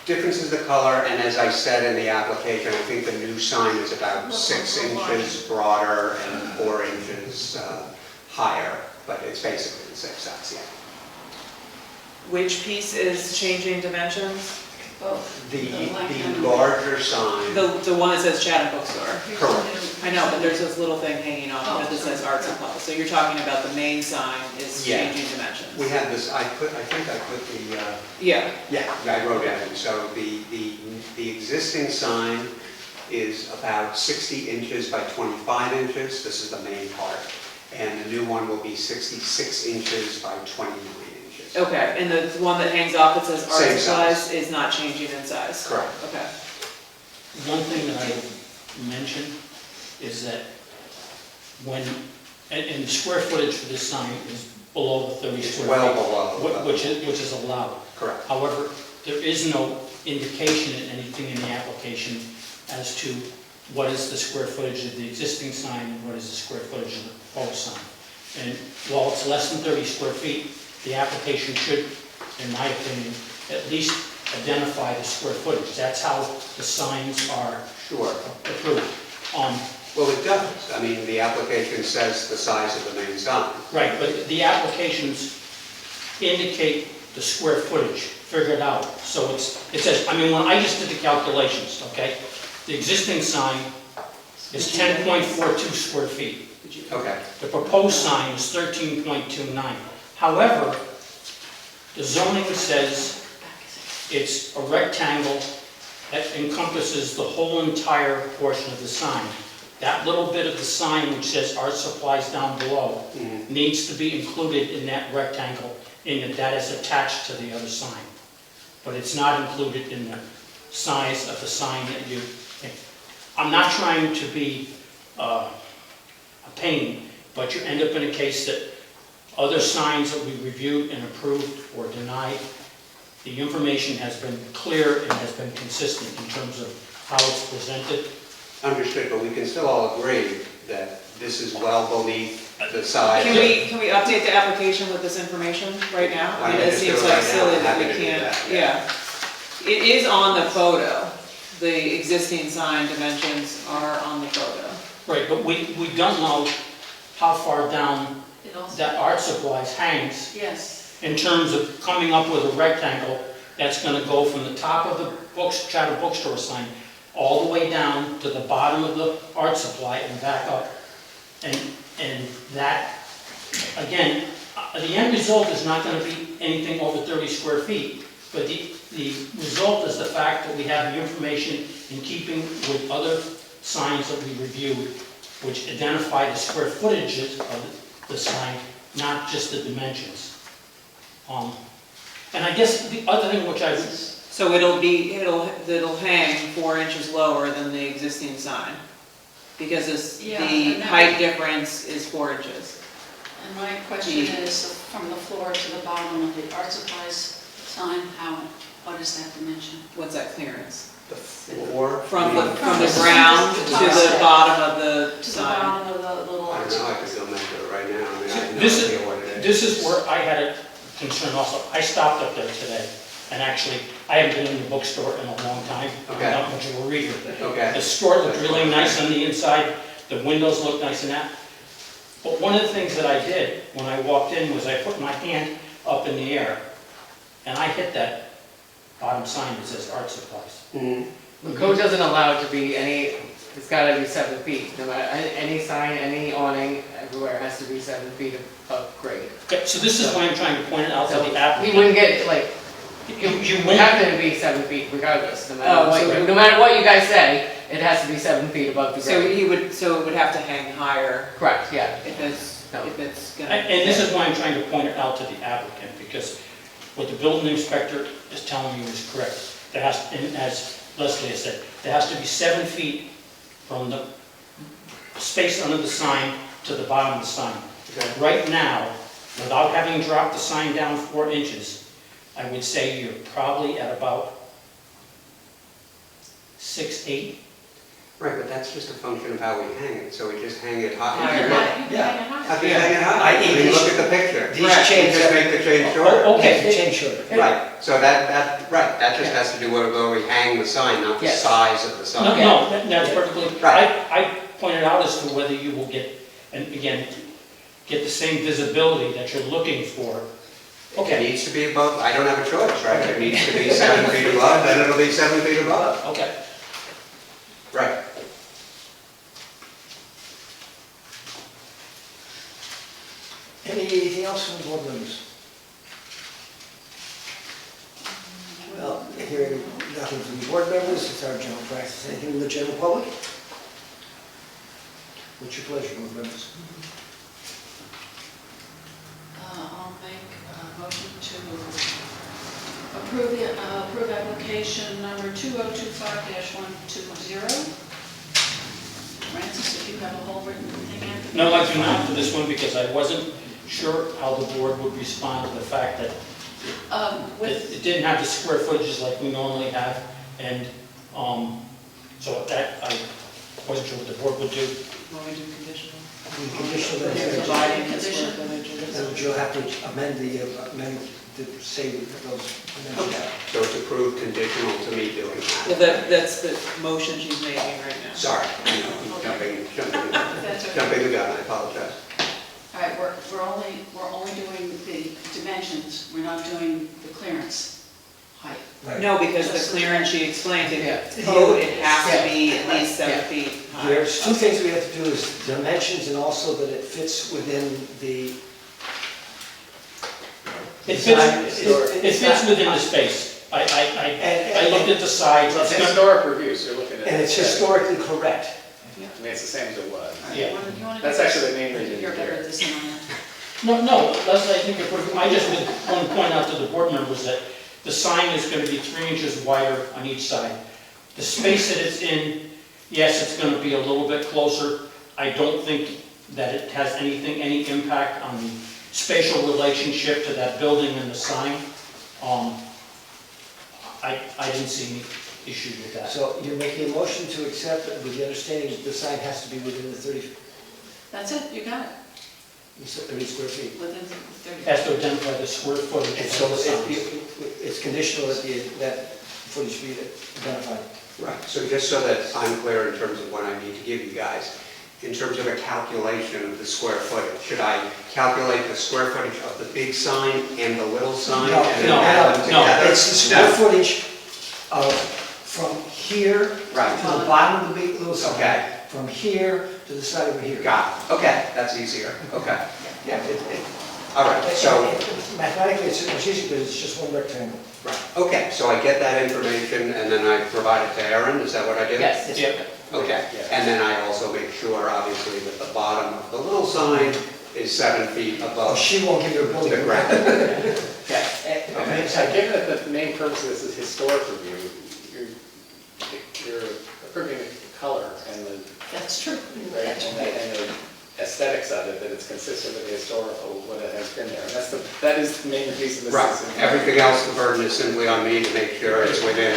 Difference is the color, and as I said in the application, I think the new sign is about 6 inches broader and 4 inches higher, but it's basically the same size, yeah. Which piece is changing dimensions? Both. The black and the- larger sign, The one that says Chatham Bookstore. Here's Correct. the new- I know, but there's this little thing hanging off of it that says arts and supplies. So you're talking about the main sign is Yeah. changing dimensions? we had this, I think I put the, Yeah, yeah, I wrote it in. So the existing sign is about 60 inches by 25 inches. This is the main part. And the new one will be 66 inches by 29 inches. okay, and the one that hangs off that says Same arts size. supplies is not changing in size? Correct. Okay. One thing that I would mention is that when, and the square footage for this sign is below the 30 It's square well feet, below. which is allowed. Correct. However, there is no indication in anything in the application as to what is the square footage of the existing sign and what is the square footage of the proposed sign. And while it's less than 30 square feet, the application should, in my opinion, at least identify the square footage. That's how the signs are Sure. approved. Well, it does. I mean, the application says the size of the main sign. Right, but the applications indicate the square footage, figured out. So it says, I mean, when I just did the calculations, okay? The existing sign is 10.42 square feet. Okay. The proposed sign is 13.29. However, the zoning says it's a rectangle that encompasses the whole entire portion of the sign. That little bit of the sign which says art supplies down below Mhm. needs to be included in that rectangle, in that is attached to the other sign. But it's not included in the size of the sign that you think. I'm not trying to be a pain, but you end up in a case that other signs that we reviewed and approved or denied, the information has been clear and has been consistent in terms of how it's presented. Understood, but we can still all agree that this is well beneath the size. Can we update the application with this information right now? Why I mean, don't it you just do seems it like right now? silly I'm that happy we to do can't, that, yeah. It is on the photo, the existing sign dimensions are on the photo. Right, but we don't know how far down It also, that art supplies hangs yes, in terms of coming up with a rectangle that's gonna go from the top of the Chatham bookstore sign all the way down to the bottom of the art supply and back up. And that, again, the end result is not gonna be anything over 30 square feet, but the result is the fact that we have the information in keeping with other signs that we reviewed, which identify the square footages of the sign, not just the dimensions. And I guess the other thing which I would, So it'll hang 4 inches lower than the existing sign, because Yeah, the and that- height difference is 4 inches. and my question is, from the floor to the bottom of the art supplies sign, what is that dimension? What's that clearance? The floor. From the From the ground top to the step. bottom of the To the sign? bottom of the little I art don't know, I supplies? could still measure it right now, I mean, I have no This idea what it is. this is where I had a concern also. I stopped up there today, and actually, I haven't been in the bookstore in a long time. Okay. I'm not much of a reader. Okay. The store looked really nice on the inside, the windows looked nice and that. But one of the things that I did when I walked in was I put my hand up in the air, and I hit that bottom sign that says art supplies. Mhm. The code doesn't allow it to be it's gotta be 7 feet, no matter, any sign, any awning, everywhere has to be 7 feet of grade. Okay, so this is why I'm trying to point it out to So the he applicant. wouldn't get, You it would won't, have to be 7 feet regardless, no Oh, matter so what, it- no matter what you guys say, it has to be 7 feet above the So grade. so it would have to hang higher Correct, yeah. if it's gonna. and this is why I'm trying to point it out to the applicant, because what the building inspector is telling you is correct. There has, and as Leslie has said, there has to be 7 feet from the space under the sign to the bottom of the sign. Okay. Right now, without having dropped the sign down 4 inches, I would say you're probably at about 6, 8. Right, but that's just a function of how we hang it, so we just hang it high. Higher. Yeah. How do you hang it high? I mean, look at the picture. These Right, chains you just are- make the chain shorter. Oh, okay. Okay, change shorter. Right, so that just has to do with where we hang the sign, not the Yes. size of the No, sign. no, that's perfectly, Right. I pointed out as to whether you will get, and again, get the same visibility that you're looking for. It Okay, needs to be above, I don't have a choice, right? It needs to be 7 feet above, then it'll be 7 feet above. okay. Right. Anything else from the board members? Well, hearing nothing from the board members, it's our general practice. Anything from the general public? What's your pleasure, board members? I'll make a motion to approve application number 2025-120. Francis, if you have a whole written thing after. No, I do not for this one because I wasn't sure how the board would respond to the fact that With, it didn't have the square footages like we normally have, and so that, I wasn't sure what the board would do. When we do conditional. The conditional that Yeah, is, Providing the Condition. square footage. then you'll have to amend to say those amendments. So it's approved conditional to me doing Well, that. that's the motion she's making right now. Sorry, I'm jumping that's okay. the gun, I apologize. All right, we're only doing the dimensions, we're not doing the clearance height. Right. No, because the clearance she explained, Yeah. it code, it has to Yeah. be at least 7 Yeah. feet high. There's two things we have to do is dimensions and also that it fits within the It design. fits, it fits within the space. I looked at the sides, Well, it's it's gonna, historic review, so you're looking at. And it's historically correct. I mean, it's the same as it was. Yeah. You wanna That's do actually this? the main reason You're you're better here. at this than I am. no, Leslie, I think you're pretty, I just want to point out to the board members that the sign is going to be 3 inches wider on each side. The space that it's in, yes, it's going to be a little bit closer. I don't think that it has any impact on the spatial relationship to that building and the sign. I didn't see any issue with that. So you're making a motion to accept it with the understanding that the sign has to be within the 30 That's it, you got it, 30 square feet. within the 30. Has to identify the square footage And of so the sign. it's conditional that footage for you to identify. Right, so just so that I'm clear in terms of what I need to give you guys, in terms of a calculation of the square footage, should I calculate the square footage of the big sign and the little sign? No, and then no, add them no. together? It's the square No. footage of, from here Right. to the bottom of the big little sign. Okay. From here to the side over here. Got it, okay, that's easier, okay. Yeah, All right, so, mathematically, it's much easier because it's just one rectangle. right, okay, so I get that information and then I provide it to Aaron, is that what I do? Yes. Yep. Okay, and then I also make sure, obviously, that the bottom of the little sign is 7 feet Oh, above she won't give you a building. the ground. Okay. Okay. So given that the main purpose of this is historic review, you're approving the color and the, That's true. right, and the aesthetics of it, that it's consistent with the historical, what it has been there. That is the main reason this Right, is. everything else, the burden is simply on me to make sure it's within,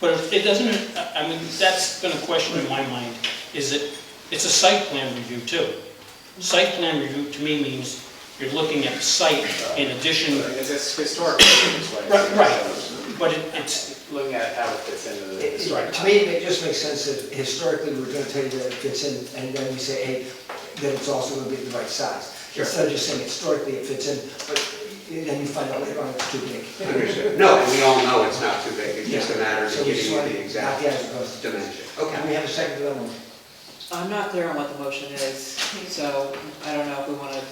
But it doesn't, I mean, that's been a question in my mind, is that it's a site plan review too. Site plan review to me means you're looking at the site in addition, It's historic. is what it is. right, but it's, Looking at how it fits into the historic. To me, it just makes sense that historically, we're going to tell you that it fits in, and then we say, hey, that it's also going to be the right size. Sure. Instead of just saying historically it fits in, but then you find out later on it's too big. understood. No, we all know it's not too big, it's just a matter of So we giving just you want the to knock exact the eyes across. dimension. Do Okay. we have a second to that one? I'm not clear on what the motion is, so I don't know if we want to,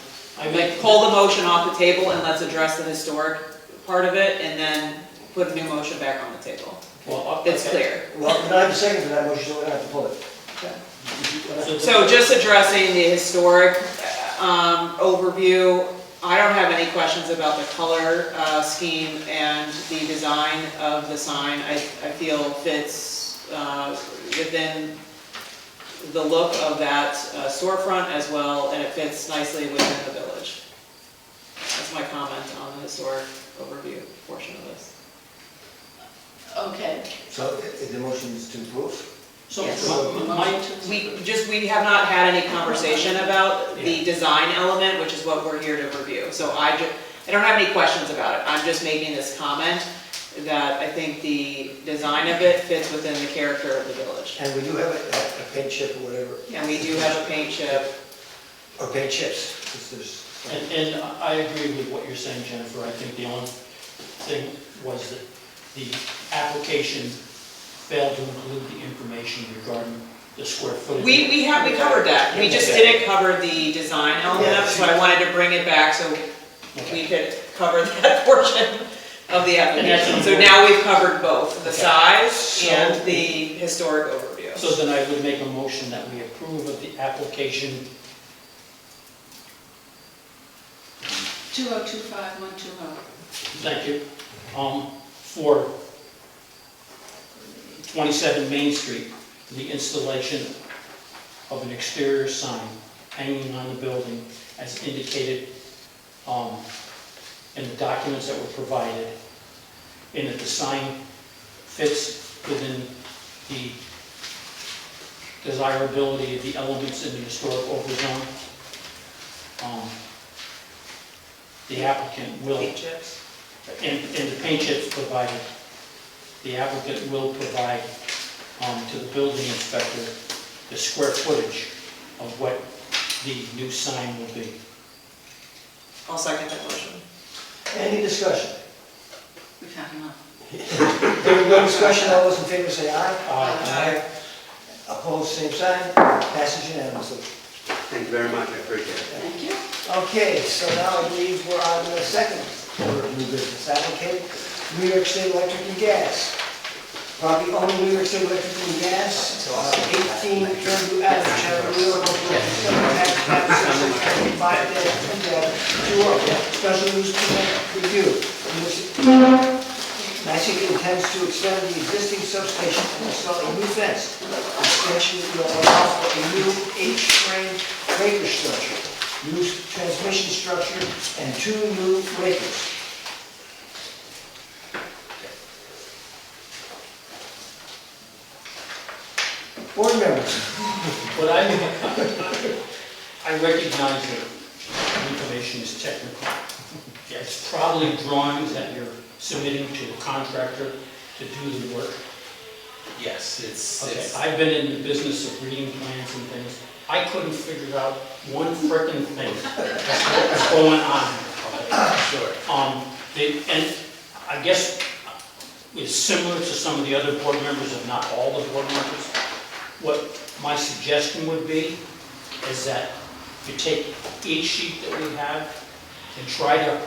I like, make, pull the motion off the table and let's address the historic part of it, and then put a new motion back on the table. well, It's okay. clear. Well, we don't have a second for that motion, so we're going to have to pull it. So just addressing the historic overview, I don't have any questions about the color scheme and the design of the sign. I feel fits within the look of that storefront as well, and it fits nicely within the village. That's my comment on the historic overview portion of this. Okay. So the motion is to approve? So Yes. my, We have not had any conversation about the design element, which is what we're here to review. So I don't have any questions about it. I'm just making this comment that I think the design of it fits within the character of the village. And we do have a paint chip or whatever. And we do have a paint chip. Or paint chips, because there's. and I agree with what you're saying, Jennifer. I think the only thing was that the application failed to include the information regarding the square footage. We covered that. We just didn't cover the design element of it, so I wanted to bring it back so we could cover that portion of the application. So now we've covered both, the size and the historic overview. So then I would make a motion that we approve of the application 2025120. Thank you. For 27 Main Street, the installation of an exterior sign hanging on the building as indicated in the documents that were provided, and that the sign fits within the desirability of the elements in the historic overzone. The applicant will, Paint chips. and the paint chips provided, the applicant will provide to the building inspector the square footage of what the new sign will be. I'll second that motion. Any discussion? We've had enough. Hearing no discussion, all those in favor say aye. Aye. Opposed, same sign. Passes unanimously. Thank you very much, I appreciate it. Thank you. Okay, so now I believe we're on the second order of new business. Applicant, New York State Electric and Gas. Property owner, New York State Electric and Gas, 18 Turnview Avenue, Chatham, New York, 5-2-20. Special use permit review. NYSEG intends to extend the existing substation and install a new fence. Extension will allow for a new H-frame breaker structure, new transmission structure, and 2 new breakers. Board members, What I recognize that information is technical. It's probably drawings that you're submitting to the contractor, to do the work? Yes, it's, Okay, it's, I've been in the business of reading plans and things. I couldn't figure out one frickin' thing that's going on. sure. And I guess it's similar to some of the other board members, if not all the board members. What my suggestion would be is that you take each sheet that we have and try to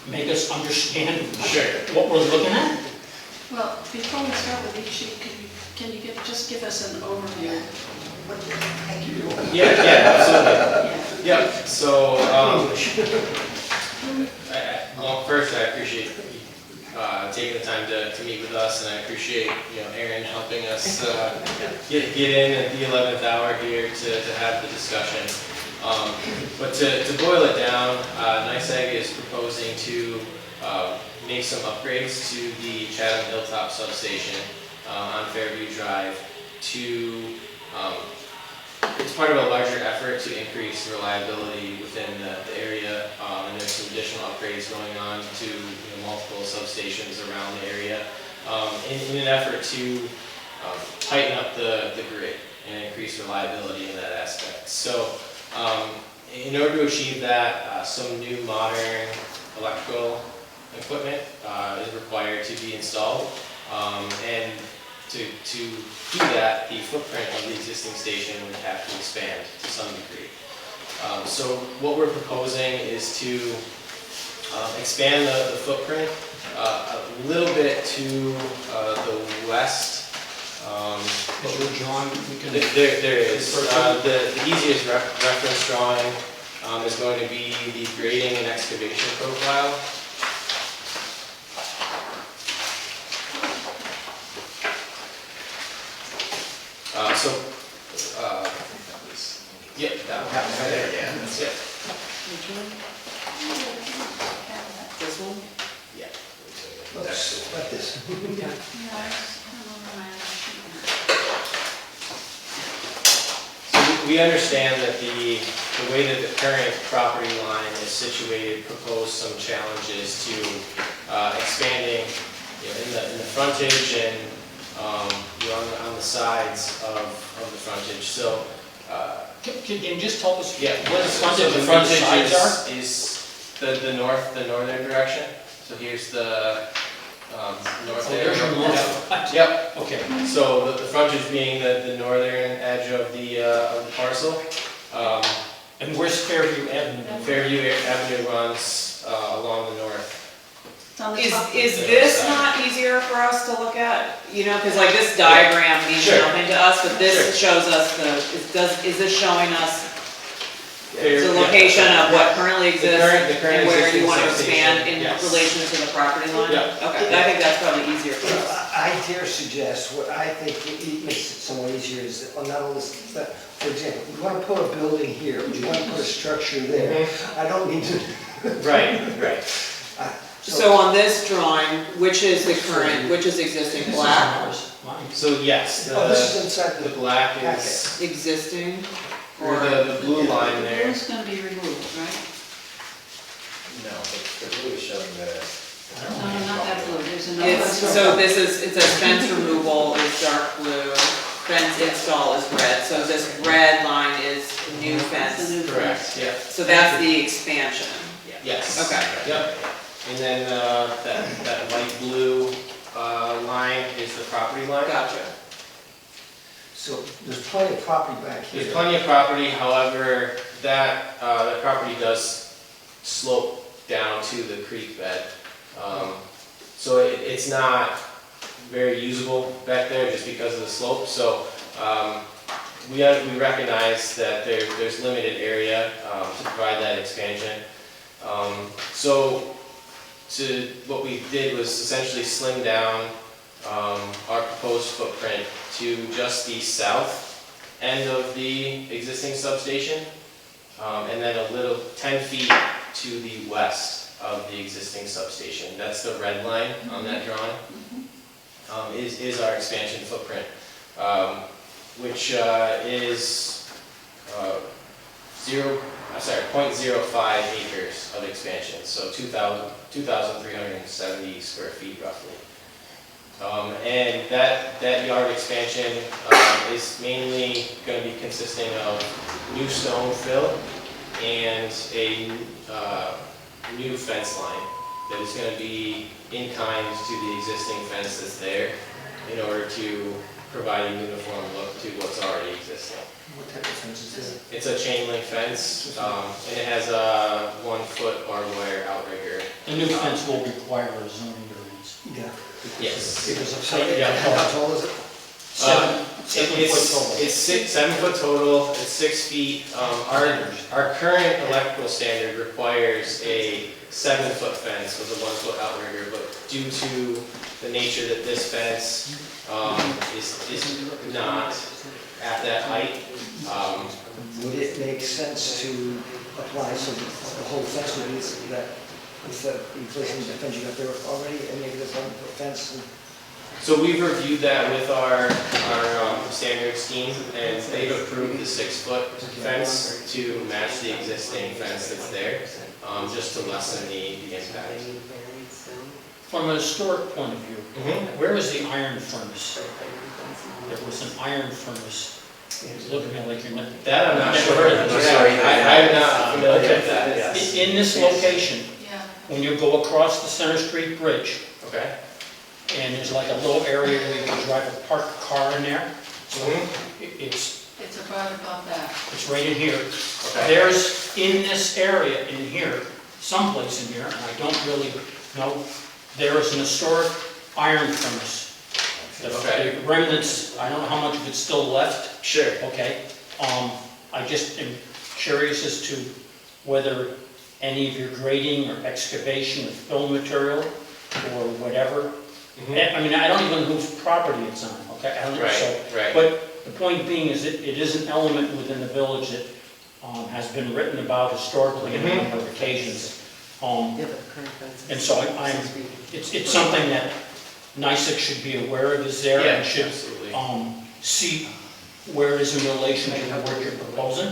make us understand what we're looking at. Well, before we start with each sheet, can you just give us an overview? What the heck are you doing? Yeah, absolutely. Yeah. Yep, so, well, first, I appreciate you taking the time to meet with us, and I appreciate, Aaron helping us get in at the 11th hour here to have the discussion. But to boil it down, NYSEG is proposing to make some upgrades to the Chatham Hilltop substation on Fairview Drive to, it's part of a larger effort to increase reliability within the area, and there's some additional upgrades going on to multiple substations around the area in an effort to tighten up the grid and increase reliability in that aspect. So in order to achieve that, some new modern electrical equipment is required to be installed, and to do that, the footprint of the existing station would have to expand to some degree. So what we're proposing is to expand the footprint a little bit to the west. Is there a drawing we can? There is. The easiest reference drawing is going to be the grading and excavation profile. Yeah, that one. Yeah, that's it. Which one? This one? Yeah. Looks like this. Yeah, I don't know my other sheet now. So we understand that the way that the current property line is situated proposed some challenges to expanding, in the frontage and on the sides of the frontage. So Can you just tell us yeah, what the frontage so the and the frontage sides are? is the northern direction. So here's the north Oh, there. there's your north. Yep. Okay. So the frontage being the northern edge of the parcel. And where's Fairview Avenue? Fairview Avenue runs along the north. It's on the top. Is this not easier for us to look at? Because like this diagram means Sure. nothing to us, but this Sure. shows us is this showing us Fair- the yeah. location of what currently exists the current and where existing you want to substation, expand in yes. relation to the property line? Yeah. Okay, I think that's probably easier for us. I dare suggest, what I think makes it somewhat easier is that, well, not only, but, for example, we want to put a building here, we want to put a structure there. I don't need to, Right. So on this drawing, which is the current, which is existing, This is black? ours, mine. So yes, Oh, this is inside the the, black is, Existing? or the blue line The there. blue's gonna be removed, right? No, the blue is showing the. No, not that blue, there's another. So this is, it says fence removal is dark blue, fence install is red, so this red line is new That's the fence. new Correct, yeah. So that's the expansion. Yes. Okay. Yep. And then that light blue line is the property line. Gotcha. so there's plenty of property back here. There's plenty of property, however, that property does slope down to the creek bed. So it's not very usable back there just because of the slope. So we recognize that there's limited area to provide that expansion. So what we did was essentially slim down our proposed footprint to just the south end of the existing substation, and then a little 10 feet to the west of the existing substation. That's the red line on that drawing, is our expansion footprint, which is 0.05 acres of expansion, so 2,370 square feet roughly. And that yard expansion is mainly going to be consisting of new stone fill and a new fence line that is going to be in kind to the existing fence that's there in order to provide a uniform look to what's already existing. What type of fence is that? It's a chain link fence, and it has a 1 foot barbed wire outrigger. The new fence will require a zoning variance. Yeah. Yes. Because of height, Yeah. how tall is it? 7 foot total. It's 7 foot total, it's 6 feet. Our current electrical standard requires a 7 foot fence with a 1 foot outrigger, but due to the nature that this fence is not at that height, Would it make sense to apply so that the whole fence would be that, with the replacing the fence you got there already, and maybe this one fence? And so we've reviewed that with our standards team, and they've approved the 6 foot fence to match the existing fence that's there, just to lessen the impact. From a historic point of view, Mhm. where is the iron furnace? There was an iron furnace. Look at me like you're not. That I'm not Never sure. heard of it. I'm not familiar Okay. with that, yes. In this location, Yeah. when you go across the Center Street Bridge, Okay. and there's like a little area where you can drive a parked car in there, Mhm. it's It's about that. right in here. Okay. There's, in this area, in here, someplace in here, and I don't really know, there is an historic iron furnace. Okay. The remnants, I don't know how much of it's still left, Sure. okay? I just am curious as to whether any of your grading or excavation of fill material or whatever. Mhm. I mean, I don't even know whose property it's on, okay? I don't know, so. Right. But the point being is that it is an element within the village that has been written about historically on a number of occasions. And so it's something that NICEX should be aware of is there and should Absolutely. see where it is in relation to what you're proposing.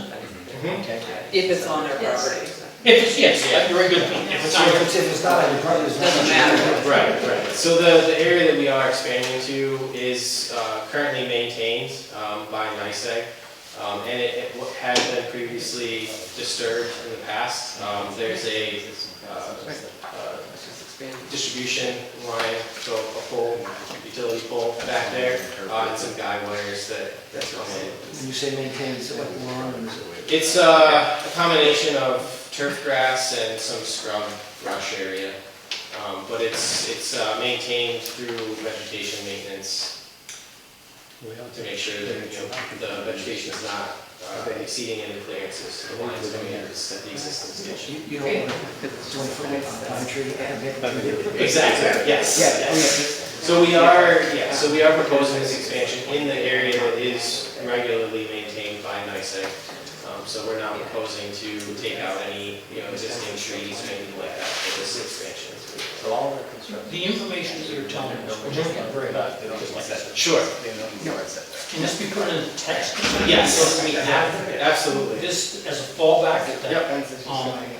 Mhm. Okay. If it's on their Yes. property. If it's, yes, that's a very good point. If it's on your, if it's not on your property, it's not. Doesn't matter. Right. So the area that we are expanding to is currently maintained by NICEAG, and it has been previously disturbed in the past. There's a distribution line, so a pole, utility pole back there, and some guy wires that come in. When you say maintain, is it like lawn, or is it? It's a combination of turf grass and some scrub brush area, but it's maintained through vegetation maintenance to make sure that, the vegetation is not exceeding any clearances to the lines coming in at the existing station. You don't want to 20-foot pine tree and make. Exactly, yes. Yeah, yes. So we are proposing this expansion in the area that is regularly maintained by NICEAG. So we're not proposing to take out any, existing trees or anything like that for this expansion. the information that you're telling us, which is very valuable, because like I said, Sure. can this be put in text? Yes. So we have Absolutely. this as a fallback?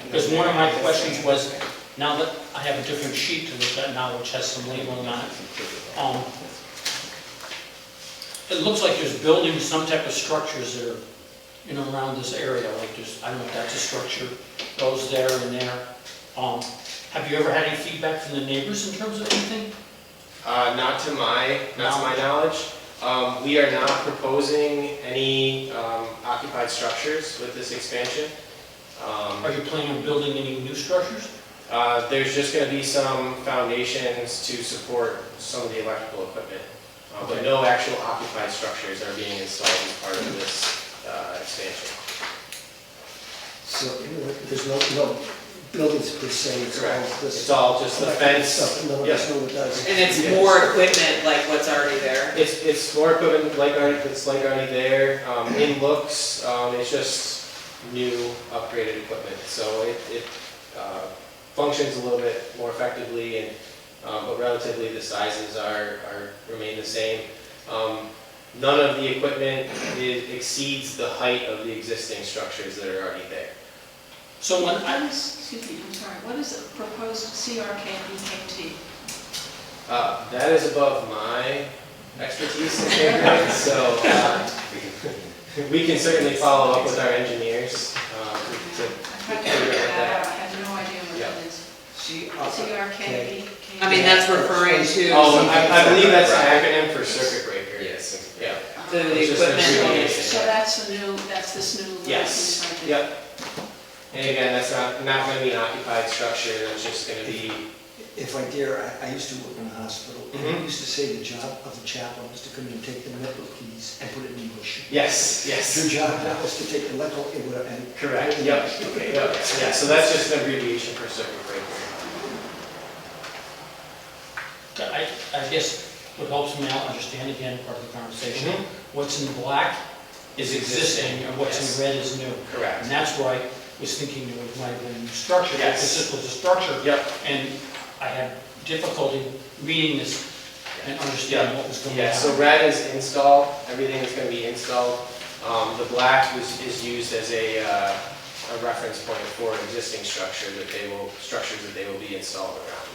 Because one of my questions was, now that I have a different sheet to look at now, which has some labeling on it, it looks like there's buildings, some type of structures that are, around this area, like there's, I don't know if that's a structure, goes there and there. Have you ever had any feedback from the neighbors in terms of anything? Not to my knowledge. We are not proposing any occupied structures with this expansion. Are you planning on building any new structures? There's just going to be some foundations to support some of the electrical equipment, but no actual occupied structures are being installed as part of this expansion. So there's no buildings per se, it's all Correct. this. It's all just the fence. Stuff, none of us know what does. And it's more equipment like what's already there. It's more equipment that's already there. In looks, it's just new upgraded equipment, so it functions a little bit more effectively, and but relatively the sizes remain the same. None of the equipment exceeds the height of the existing structures that are already there. So when What is, excuse me, I'm sorry, what is the proposed CRK BKT? That is above my expertise in Cambridge, so we can certainly follow up with our engineers to I tried to figure that out, I have no idea what Yeah. that is. CRK. I mean, that's referring to. Oh, I believe that's an acronym for circuit breaker. Yes. Yeah. The It's just an equipment. abbreviation. So that's the new, that's this new Yes. license right there. Yep. And again, that's not going to be an occupied structure, that's just going to be, If I dare, I used to work in a hospital, and Mhm. I used to say the job of the chaplain was to come in and take the medical keys and put it in the bush. yes, yes. Your job now is to take the electrical, and. Correct, yep. Yep. Yeah, so that's just an abbreviation for circuit breaker. I guess what helps me out understand again, part of the conversation, what's in black is existing and what's Yes. in red is new. Correct. And that's why I was thinking there might have been a new structure. Yes. Because this was a structure. Yep. And I had difficulty reading this and understanding what was going on. Yeah, so red is install, everything is going to be installed. The black is used as a reference point for an existing structures that they will be installed around.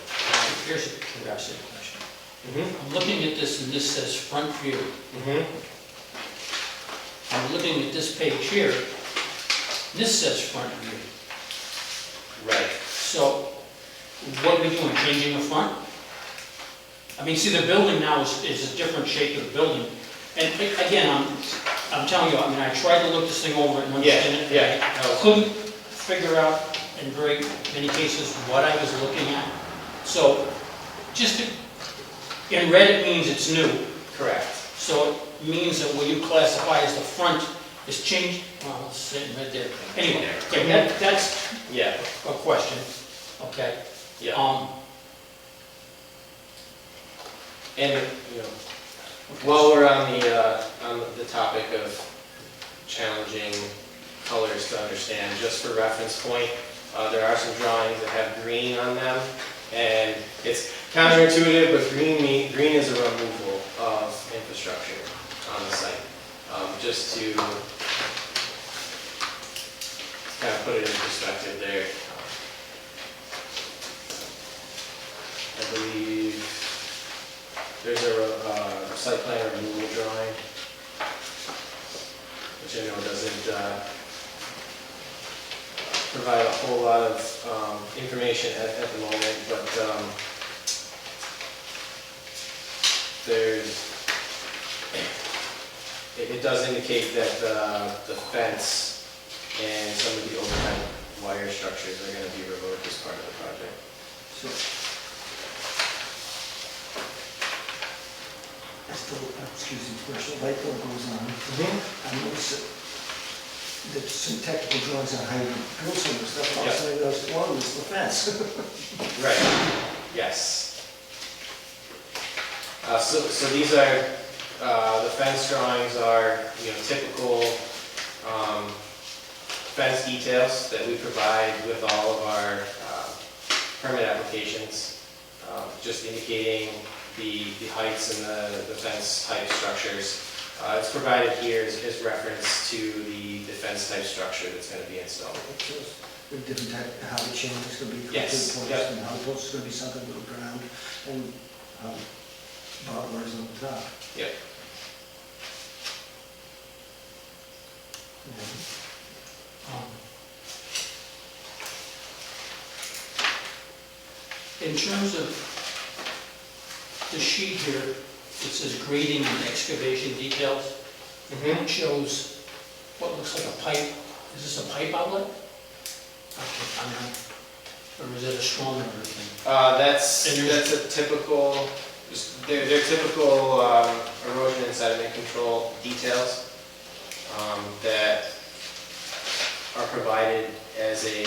Here's a curiosity question. Mm-hmm. I'm looking at this and this says front view. Mm-hmm. I'm looking at this page here, this says front view. Right. So what are we doing, changing the front? I mean, see, the building now is a different shape of the building. And again, I'm telling you, I mean, I tried to look this thing over and understand it. Yeah. I couldn't figure out in very many cases what I was looking at. So just in red, it means it's new. Correct. So it means that what you classify as the front is changed, well, it's sitting right there. Anyway, okay, that's Yeah. a question, okay? Yeah. And, you know, while we're on the topic of challenging colors to understand, just for reference point, there are some drawings that have green on them, and it's counterintuitive, but green is a removal of infrastructure on the site. Just to kind of put it in perspective there. I believe there's a site plan removal drawing, which I know doesn't provide a whole lot of information at the moment, but it does indicate that the fence and some of the overhead wire structures are going to be removed as part of the project. So, as the, excuse me, first, the light bulb goes on, I notice that some technical drawings on how you drill some of the stuff, Yeah. also those one is the fence. Right, yes. So these are, the fence drawings are, you know, typical fence details that we provide with all of our permit applications, just indicating the heights and the fence type structures. It's provided here as reference to the fence type structure that's going to be installed. It shows the different type, how the chain is gonna be. Yes, to the post, yep. and how the post is gonna be sunk into the ground, and barbed wires on the top. Yep. Um, In terms of the sheet here, it says grading and excavation details. It shows what looks like a pipe. Is this a pipe outlet? Okay, I'm not, or is it a stormwater thing? That's And there's- a typical, they're typical erosion and sediment control details that are provided as a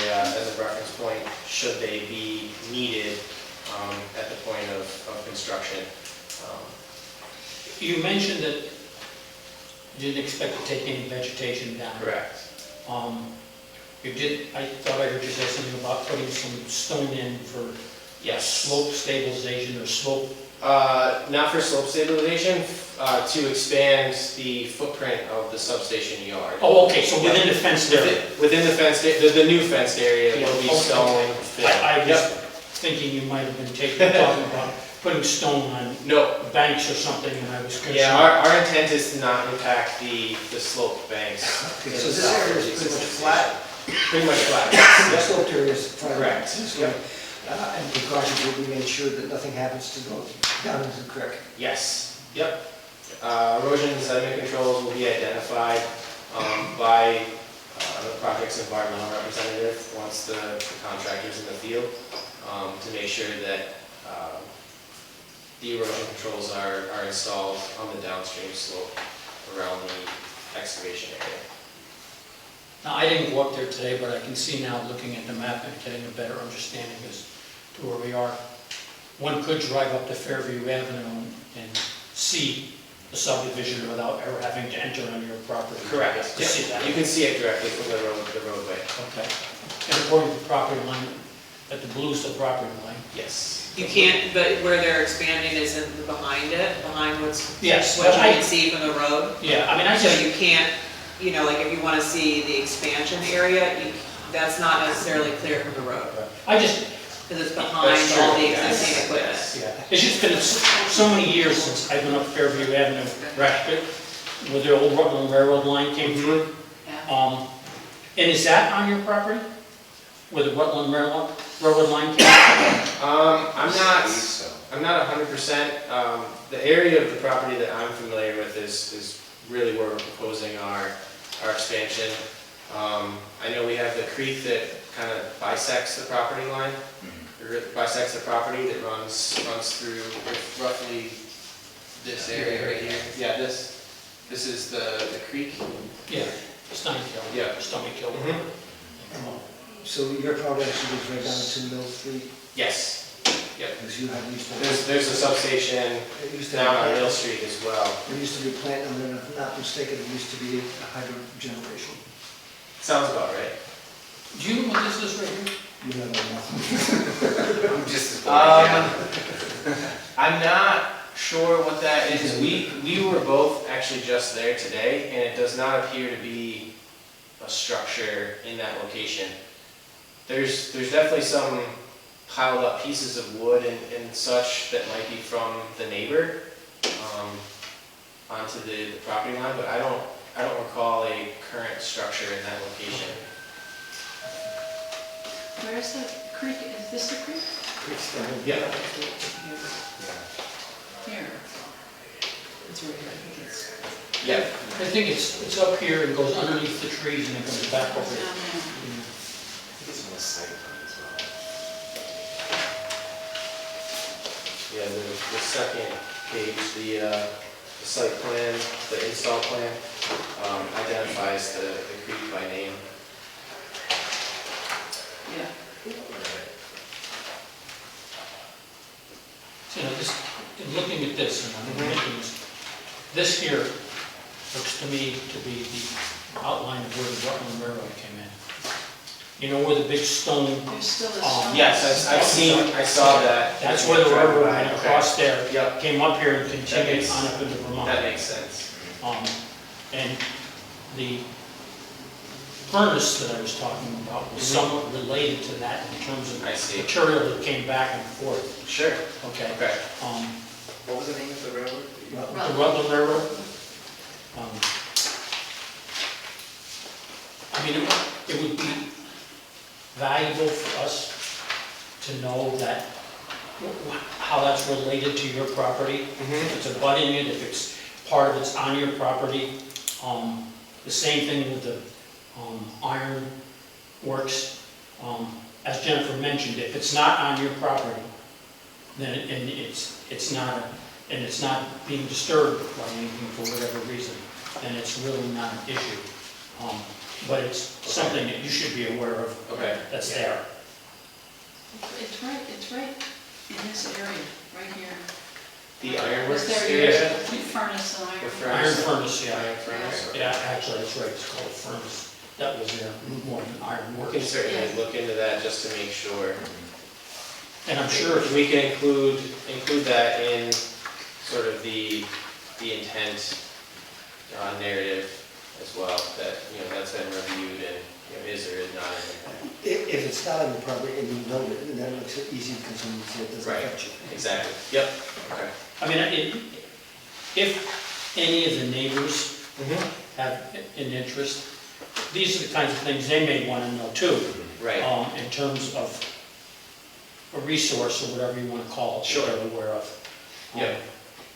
reference point should they be needed at the point of construction. You mentioned that you didn't expect to take any vegetation down. Correct. You did, I thought I heard you say something about putting some stone in for Yes. slope stabilization or slope. Not for slope stabilization, to expand the footprint of the substation yard. Oh, okay, so within the fenced area. Within the fenced, the new fenced area will be Yeah, okay. stone filled. I was Yep. thinking you might have been talking about putting stone on No, banks or something, and I was concerned. yeah, our intent is to not impact the slope banks. Okay, in so the this south area of is the pretty much existing flat? station. Pretty much flat. The sloped area is flat. Correct. This way. And precautions will be made sure that nothing happens to go down into the creek. Yes, yep. Erosion and sediment controls will be identified by the project's environmental representative once the contractor's in the field to make sure that the erosion controls are installed on the downstream slope around the excavation area. Now, I didn't go up there today, but I can see now, looking at the map and getting a better understanding as to where we are. One could drive up to Fairview Avenue and see the subdivision without ever having to enter on your property. Correct. To see that. You can see it directly from the roadway. Okay. And according to the property line, at the blue's the property line. Yes. You can't, but where they're expanding is in behind it, behind what's, Yes, what you I- can see from the road. Yeah, I mean, I So just, you can't, you know, like if you want to see the expansion area, that's not necessarily clear from the road. I just, Because it's behind That's true, all the yes, existing equipment. yes. yeah, it's just been so many years since I've been up Fairview Avenue, right, where the old Rutland Railroad line came through. Yeah. And is that on your property? Where the Rutland Railroad line came through? I'm not 100%. The area of the property that I'm familiar with is really where we're proposing our expansion. I know we have the creek that kind of bisects the property line, or bisects the property that runs through roughly this area right here. Yeah, this is the creek. Yeah, Stony Hill. Yeah. Stony Hill. Mhm. So your property actually goes right down to Mill Street, Yes. Yep. because you have used to. There's a substation It used to down on have- Mill Street as well. There used to be a plant, and then if I'm not mistaken, it used to be a hydro generation. Sounds about right. Do you know what this is right here? You never know. I'm just as bored. I'm not sure what that is. We were both actually just there today, and it does not appear to be a structure in that location. There's definitely some piled up pieces of wood and such that might be from the neighbor onto the property line, but I don't recall a current structure in that location. Where is the creek? Is this the creek? Yeah. Here. It's right here, I think it's. Yeah. I think it's up here and goes underneath the trees and then comes back over. Down there. Yeah, the second page, the site plan, the install plan, identifies the creek by name. Yeah. So, you know, this, in looking at this, and I'm thinking, this here looks to me to be the outline of where the Rutland Railroad came in. You know where the big stone, There's still a stone. Yes, I saw that. that's where the railroad went Okay. across there, Yep, came up here and continued makes- on up into Vermont. that makes sense. And the furnace that I was talking about was somewhat related to that in terms of I see. material that came back and forth, Sure. okay? Okay. What was the name of the railroad? The Rutland Railroad. I mean, it would be valuable for us to know that, how that's related to your property. If it's abutting it, if it's, part of it's on your property. The same thing with the iron works. As Jennifer mentioned, if it's not on your property, then, and it's not being disturbed by anything for whatever reason, then it's really not an issue. But it's something that you should be aware of, Okay. that's there. It's right in this area, right here. The ironworks Was there area? years, furnace and The iron. Iron furnace, yeah. Iron furnace? Yeah, actually, that's right, it's called a furnace. That was there more than iron We work. can certainly look into that just to make sure. And I'm sure if We can include that in sort of the intent narrative as well, that, that's been reviewed and is or is not an impact. If it's not on the property and you know it, then it makes it easy to consume, so it doesn't Right. affect you. Exactly, yep, okay. I mean, if any of the neighbors have an interest, these are the kinds of things they may want to know too. Right. In terms of a resource or whatever you want to call it, Sure. that they're aware of. Yep.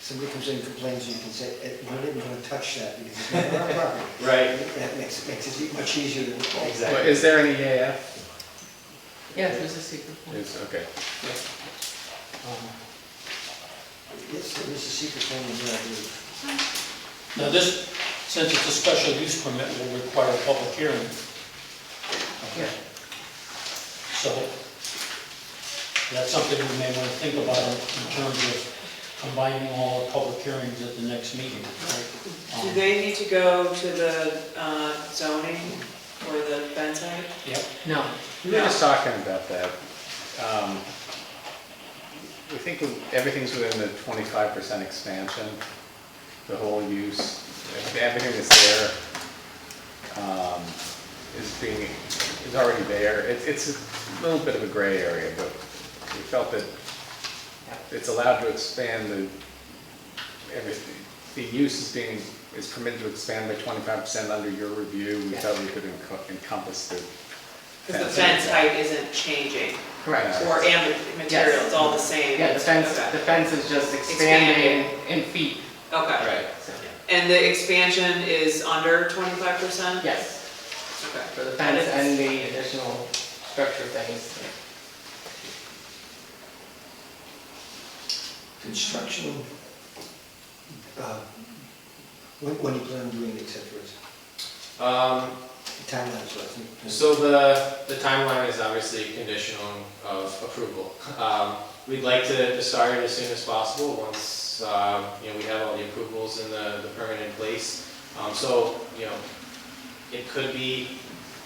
Somebody comes in and complains, you can say, we're not even gonna touch that because it's not our property. Right. That makes it much easier to. Exactly. Is there any EAF? Yeah, there's a secret point. Okay. Yes, there is a secret thing in there, I believe. Now this, since it's a special use permit, will require a public hearing. Yeah. So that's something we may want to think about in terms of combining all the public hearings at the next meeting. Do they need to go to the zoning or the fence height? Yep. No, We were just talking about that. We think everything's within the 25% expansion, the whole use, everything that's there is already there. It's a little bit of a gray area, but we felt that it's allowed to expand the use is permitted to expand by 25% under your review. We felt we could encompass the Because the fence height isn't changing, correct. and the material, it's all the same? Yeah, the fence is just expanding in feet. Okay, Right. So, and the expansion is under 25%? yes, Okay. for the fence and the additional structure things. Construction, when you plan on doing it, et cetera, timeline, so I think. So the timeline is obviously conditional of approval. We'd like to start it as soon as possible, once, we have all the approvals and the permit in place. So, it could be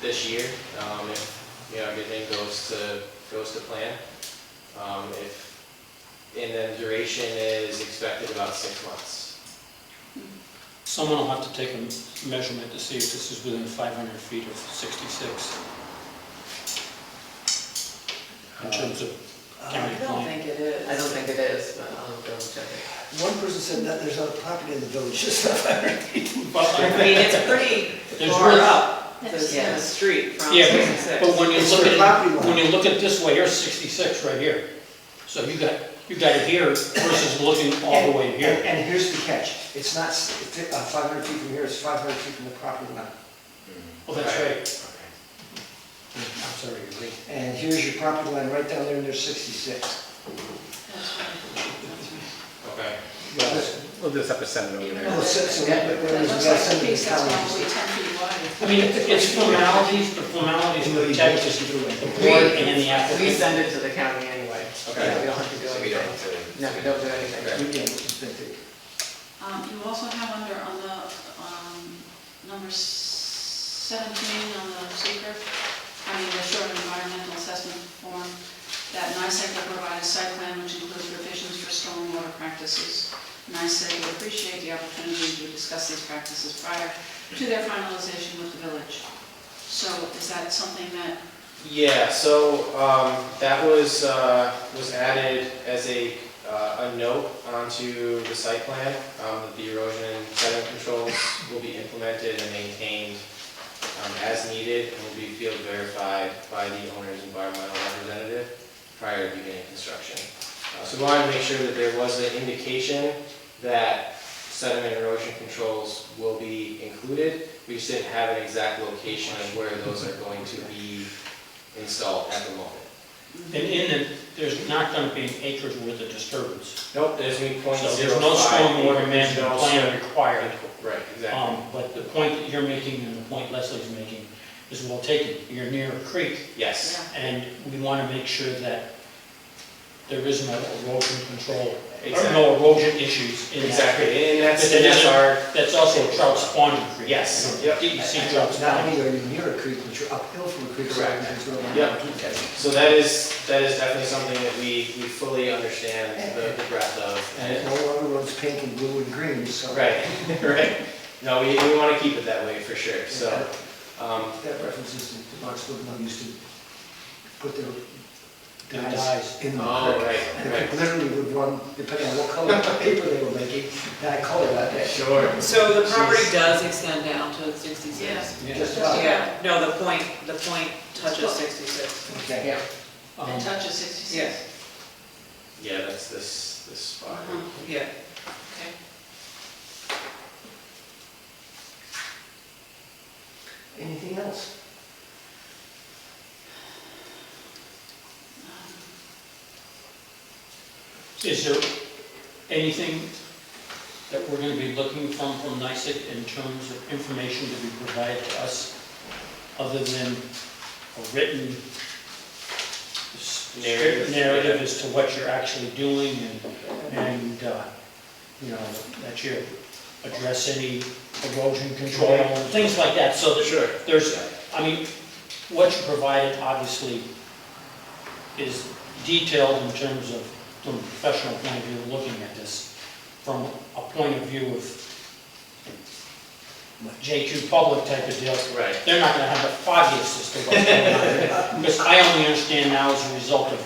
this year, if, everything goes to plan. And then duration is expected about 6 months. Someone will have to take a measurement to see if this is within 500 feet of 66. In terms of county I don't plan. think it is. I don't think it is, but I'll go check it. One person said that there's other property in the village, just 500 feet. But, I mean, it's pretty There's far really- up the Yeah. street from Yeah, 66. but when you It's look their at property it, line. when you look at it this way, here's 66 right here. So you got it here versus looking all the way to here. And here's the catch, it's not 500 feet from here, it's 500 feet from the property line. Well, that's right. Okay. I'm sorry, you're right. And here's your property line right down there, and there's 66. Okay. We'll just have to send it over there. Well, so That we looks gotta like send the it piece to that's county. probably 10 feet wide. I mean, it's formalities, but formalities You know, you protect don't just do it. the board and the We applicant. send it to the county anyway. Okay. Yeah, we don't have to do So we don't anything. have to. No, we don't do anything. Okay. We can't, it's been taken. You also have under, on the, number 17 on the secret, the short environmental assessment form, that NICEAG will provide a site plan which includes revisions for stormwater practices. NICEAG would appreciate the opportunity to discuss these practices prior to their finalization with the village. So is that something that, Yeah, so that was added as a note onto the site plan, that the erosion and sediment controls will be implemented and maintained as needed and will be field verified by the owner's environmental representative prior to beginning construction. So we wanted to make sure that there was an indication that sediment erosion controls will be included. We just didn't have an exact location of where those are going to be installed at the moment. And in it, there's not going to be an acre's worth of disturbance. Nope, there's any point So zero there's no five stormwater management no plan storm- required. Right, exactly. But the point that you're making and the point Leslie's making is well taken. You're near a creek, Yes, and we want to make sure that there is no erosion control, or Exactly. no erosion issues in that exactly, creek. and But that's our, That's also a trout spawning creek. Yes, yep. DEC trout Not spawning. only are you near a creek, but you're uphill from a creek. so Correct. you can throw it Yep. down. so that is definitely something that we fully understand the breadth of. And it no longer runs pink and blue and green, so. Right, right, No, we want to keep it that way for sure, so. That references to Marksville, who used to put their Their dyes dyes. in the Oh, brick. right, And right. it literally would run, depending on what color paper they were making, that color that day. Sure. So the property does extend down to 66? Yeah. Just about. Yeah, no, the point touches 66. Okay. Yeah. It touches 66. Yeah. Yeah, that's this spot. Uh-huh. Yeah. Okay. Anything else? Is there anything that we're going to be looking from NICEAG in terms of information to be provided to us, other than a written narrative as to what you're actually doing and you know, that you address any erosion control and things like that, so that Sure. there's, I mean, what you provided obviously is detailed in terms of, from a professional point of view, looking at this, from a point of view of JQ public type of deal. Right. They're not gonna have a foggiest as to what's going on. Because I only understand now as a result of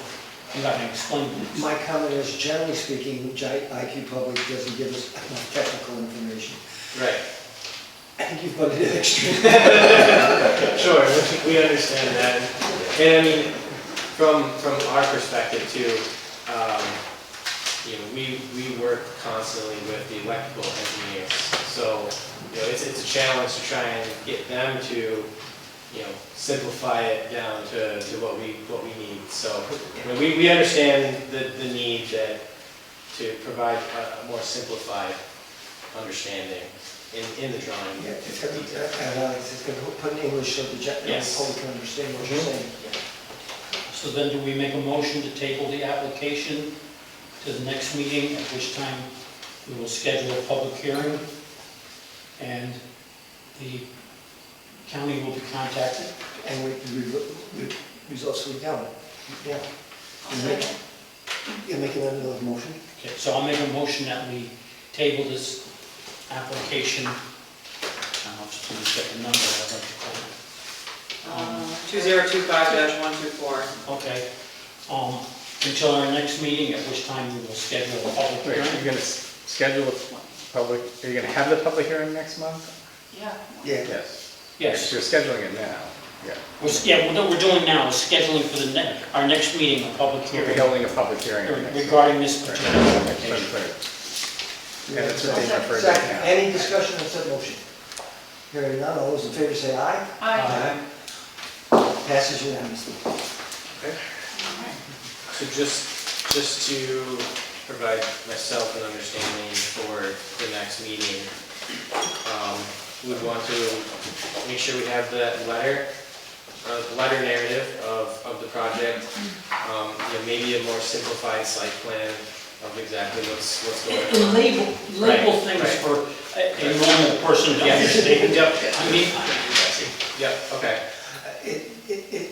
you having explained it. My comment is, generally speaking, IQ Public doesn't give us enough technical information. Right. I think you've gone to the extreme. Sure, we understand that. And I mean, from our perspective too, you know, we work constantly with the electrical engineers. So, you know, it's a challenge to try and get them to, you know, simplify it down to what we need. So, you know, we understand the need to provide a more simplified understanding in the drawing. Yeah, it's going to be, it's going to put in English so the general Yes. public can understand what you're saying. So then do we make a motion to table the application to the next meeting, at which time we will schedule a public hearing, and the county will be contacted? And we results from the county. Yeah. I'll second. You're making another motion? Okay, so I'll make a motion that we table this application, I'll just check the number, I'd like to call it. 2025-124. Okay, until our next meeting, at which time we will schedule a public Wait, hearing. you're going to schedule a public, are you going to have the public hearing next month? Yeah. Yeah. Yes. Yes, You're scheduling it now, yeah. what we're doing now is scheduling for our next meeting, a public We're hearing holding a public hearing. next month. regarding this Right. particular application. And it's being referred to Second. now. Any discussion on said motion? Hearing none, all those in favor say aye. Aye. Passes unanimously. So just to provide myself an understanding for the next meeting, we'd want to make sure we have that letter narrative of the project, you know, maybe a more simplified site plan of exactly what's going And on. label Right, things right. for a normal person to Yes. understand. Yep. I mean, Yep, okay.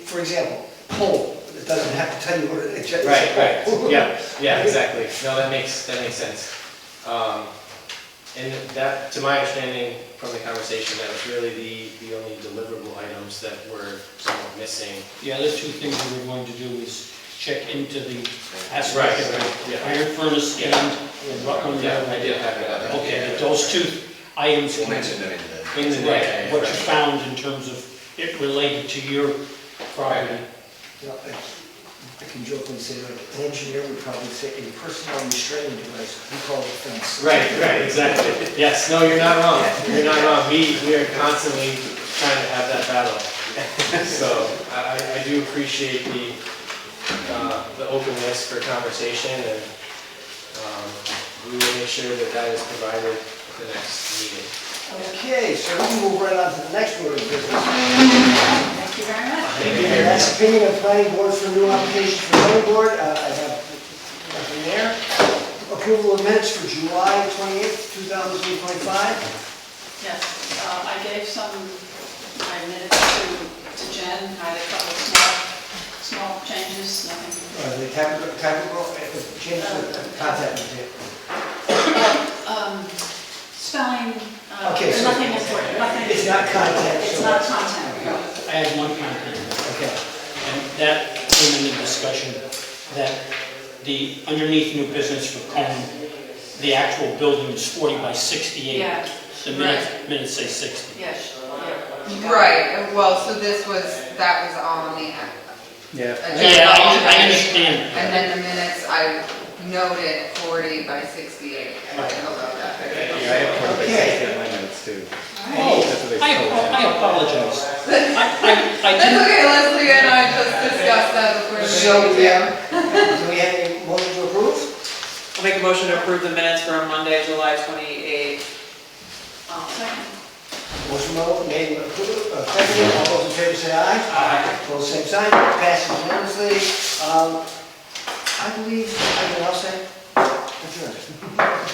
For example, pole, it doesn't have to tell you what it is. Right, yeah, exactly. No, that makes sense. And that, to my understanding from the conversation, that was really the only deliverable items that were somewhat missing. the other two things we were going to do is check into the aspect Right, of right, the yeah. iron furnace and Rutland. Yeah, I did have that. Okay, but those two items. We'll mention them in the. In the Right, day. what you found in terms of it related to your property. You know, I can jokingly say, like, an engineer would probably say a personal restraining device, we call it a fence. Right, exactly. Yes, no, you're not wrong. You're not wrong. We are constantly trying to have that battle. So I do appreciate the openness for conversation, and we will make sure that is provided at the next meeting. Okay, so we can move right on to the next order of business. Thank you very much. And that's opinion of planning board for new application for zoning board. I have nothing there. Approval of minutes for July 28th, 2025. Yes, I gave my minutes to Jen, I had a couple of small changes, nothing. The capital, change the contact detail. spelling, Okay, so- nothing important, nothing. It's not content, It's so- not content. I had one comment, Okay. and that came in the discussion, that the underneath new business for Cone, the actual building is 40 by 68. Yeah, The minutes say 60. yes, yeah. Right, well, so that was all on the Yeah, agenda. I understand. And then the minutes, I noted 40 by 68. I Right. don't know that. Okay. Oh, I apologize. I That's didn't, okay, Leslie and I just discussed that before the So, meeting. do we have any motion to approve? I'll make a motion to approve the minutes for Monday, July 28th. Second. Motion made, seconded, all those in favor say aye. Aye. Opposed, same sign, passes unanimously. I believe, I can all say, adjourned.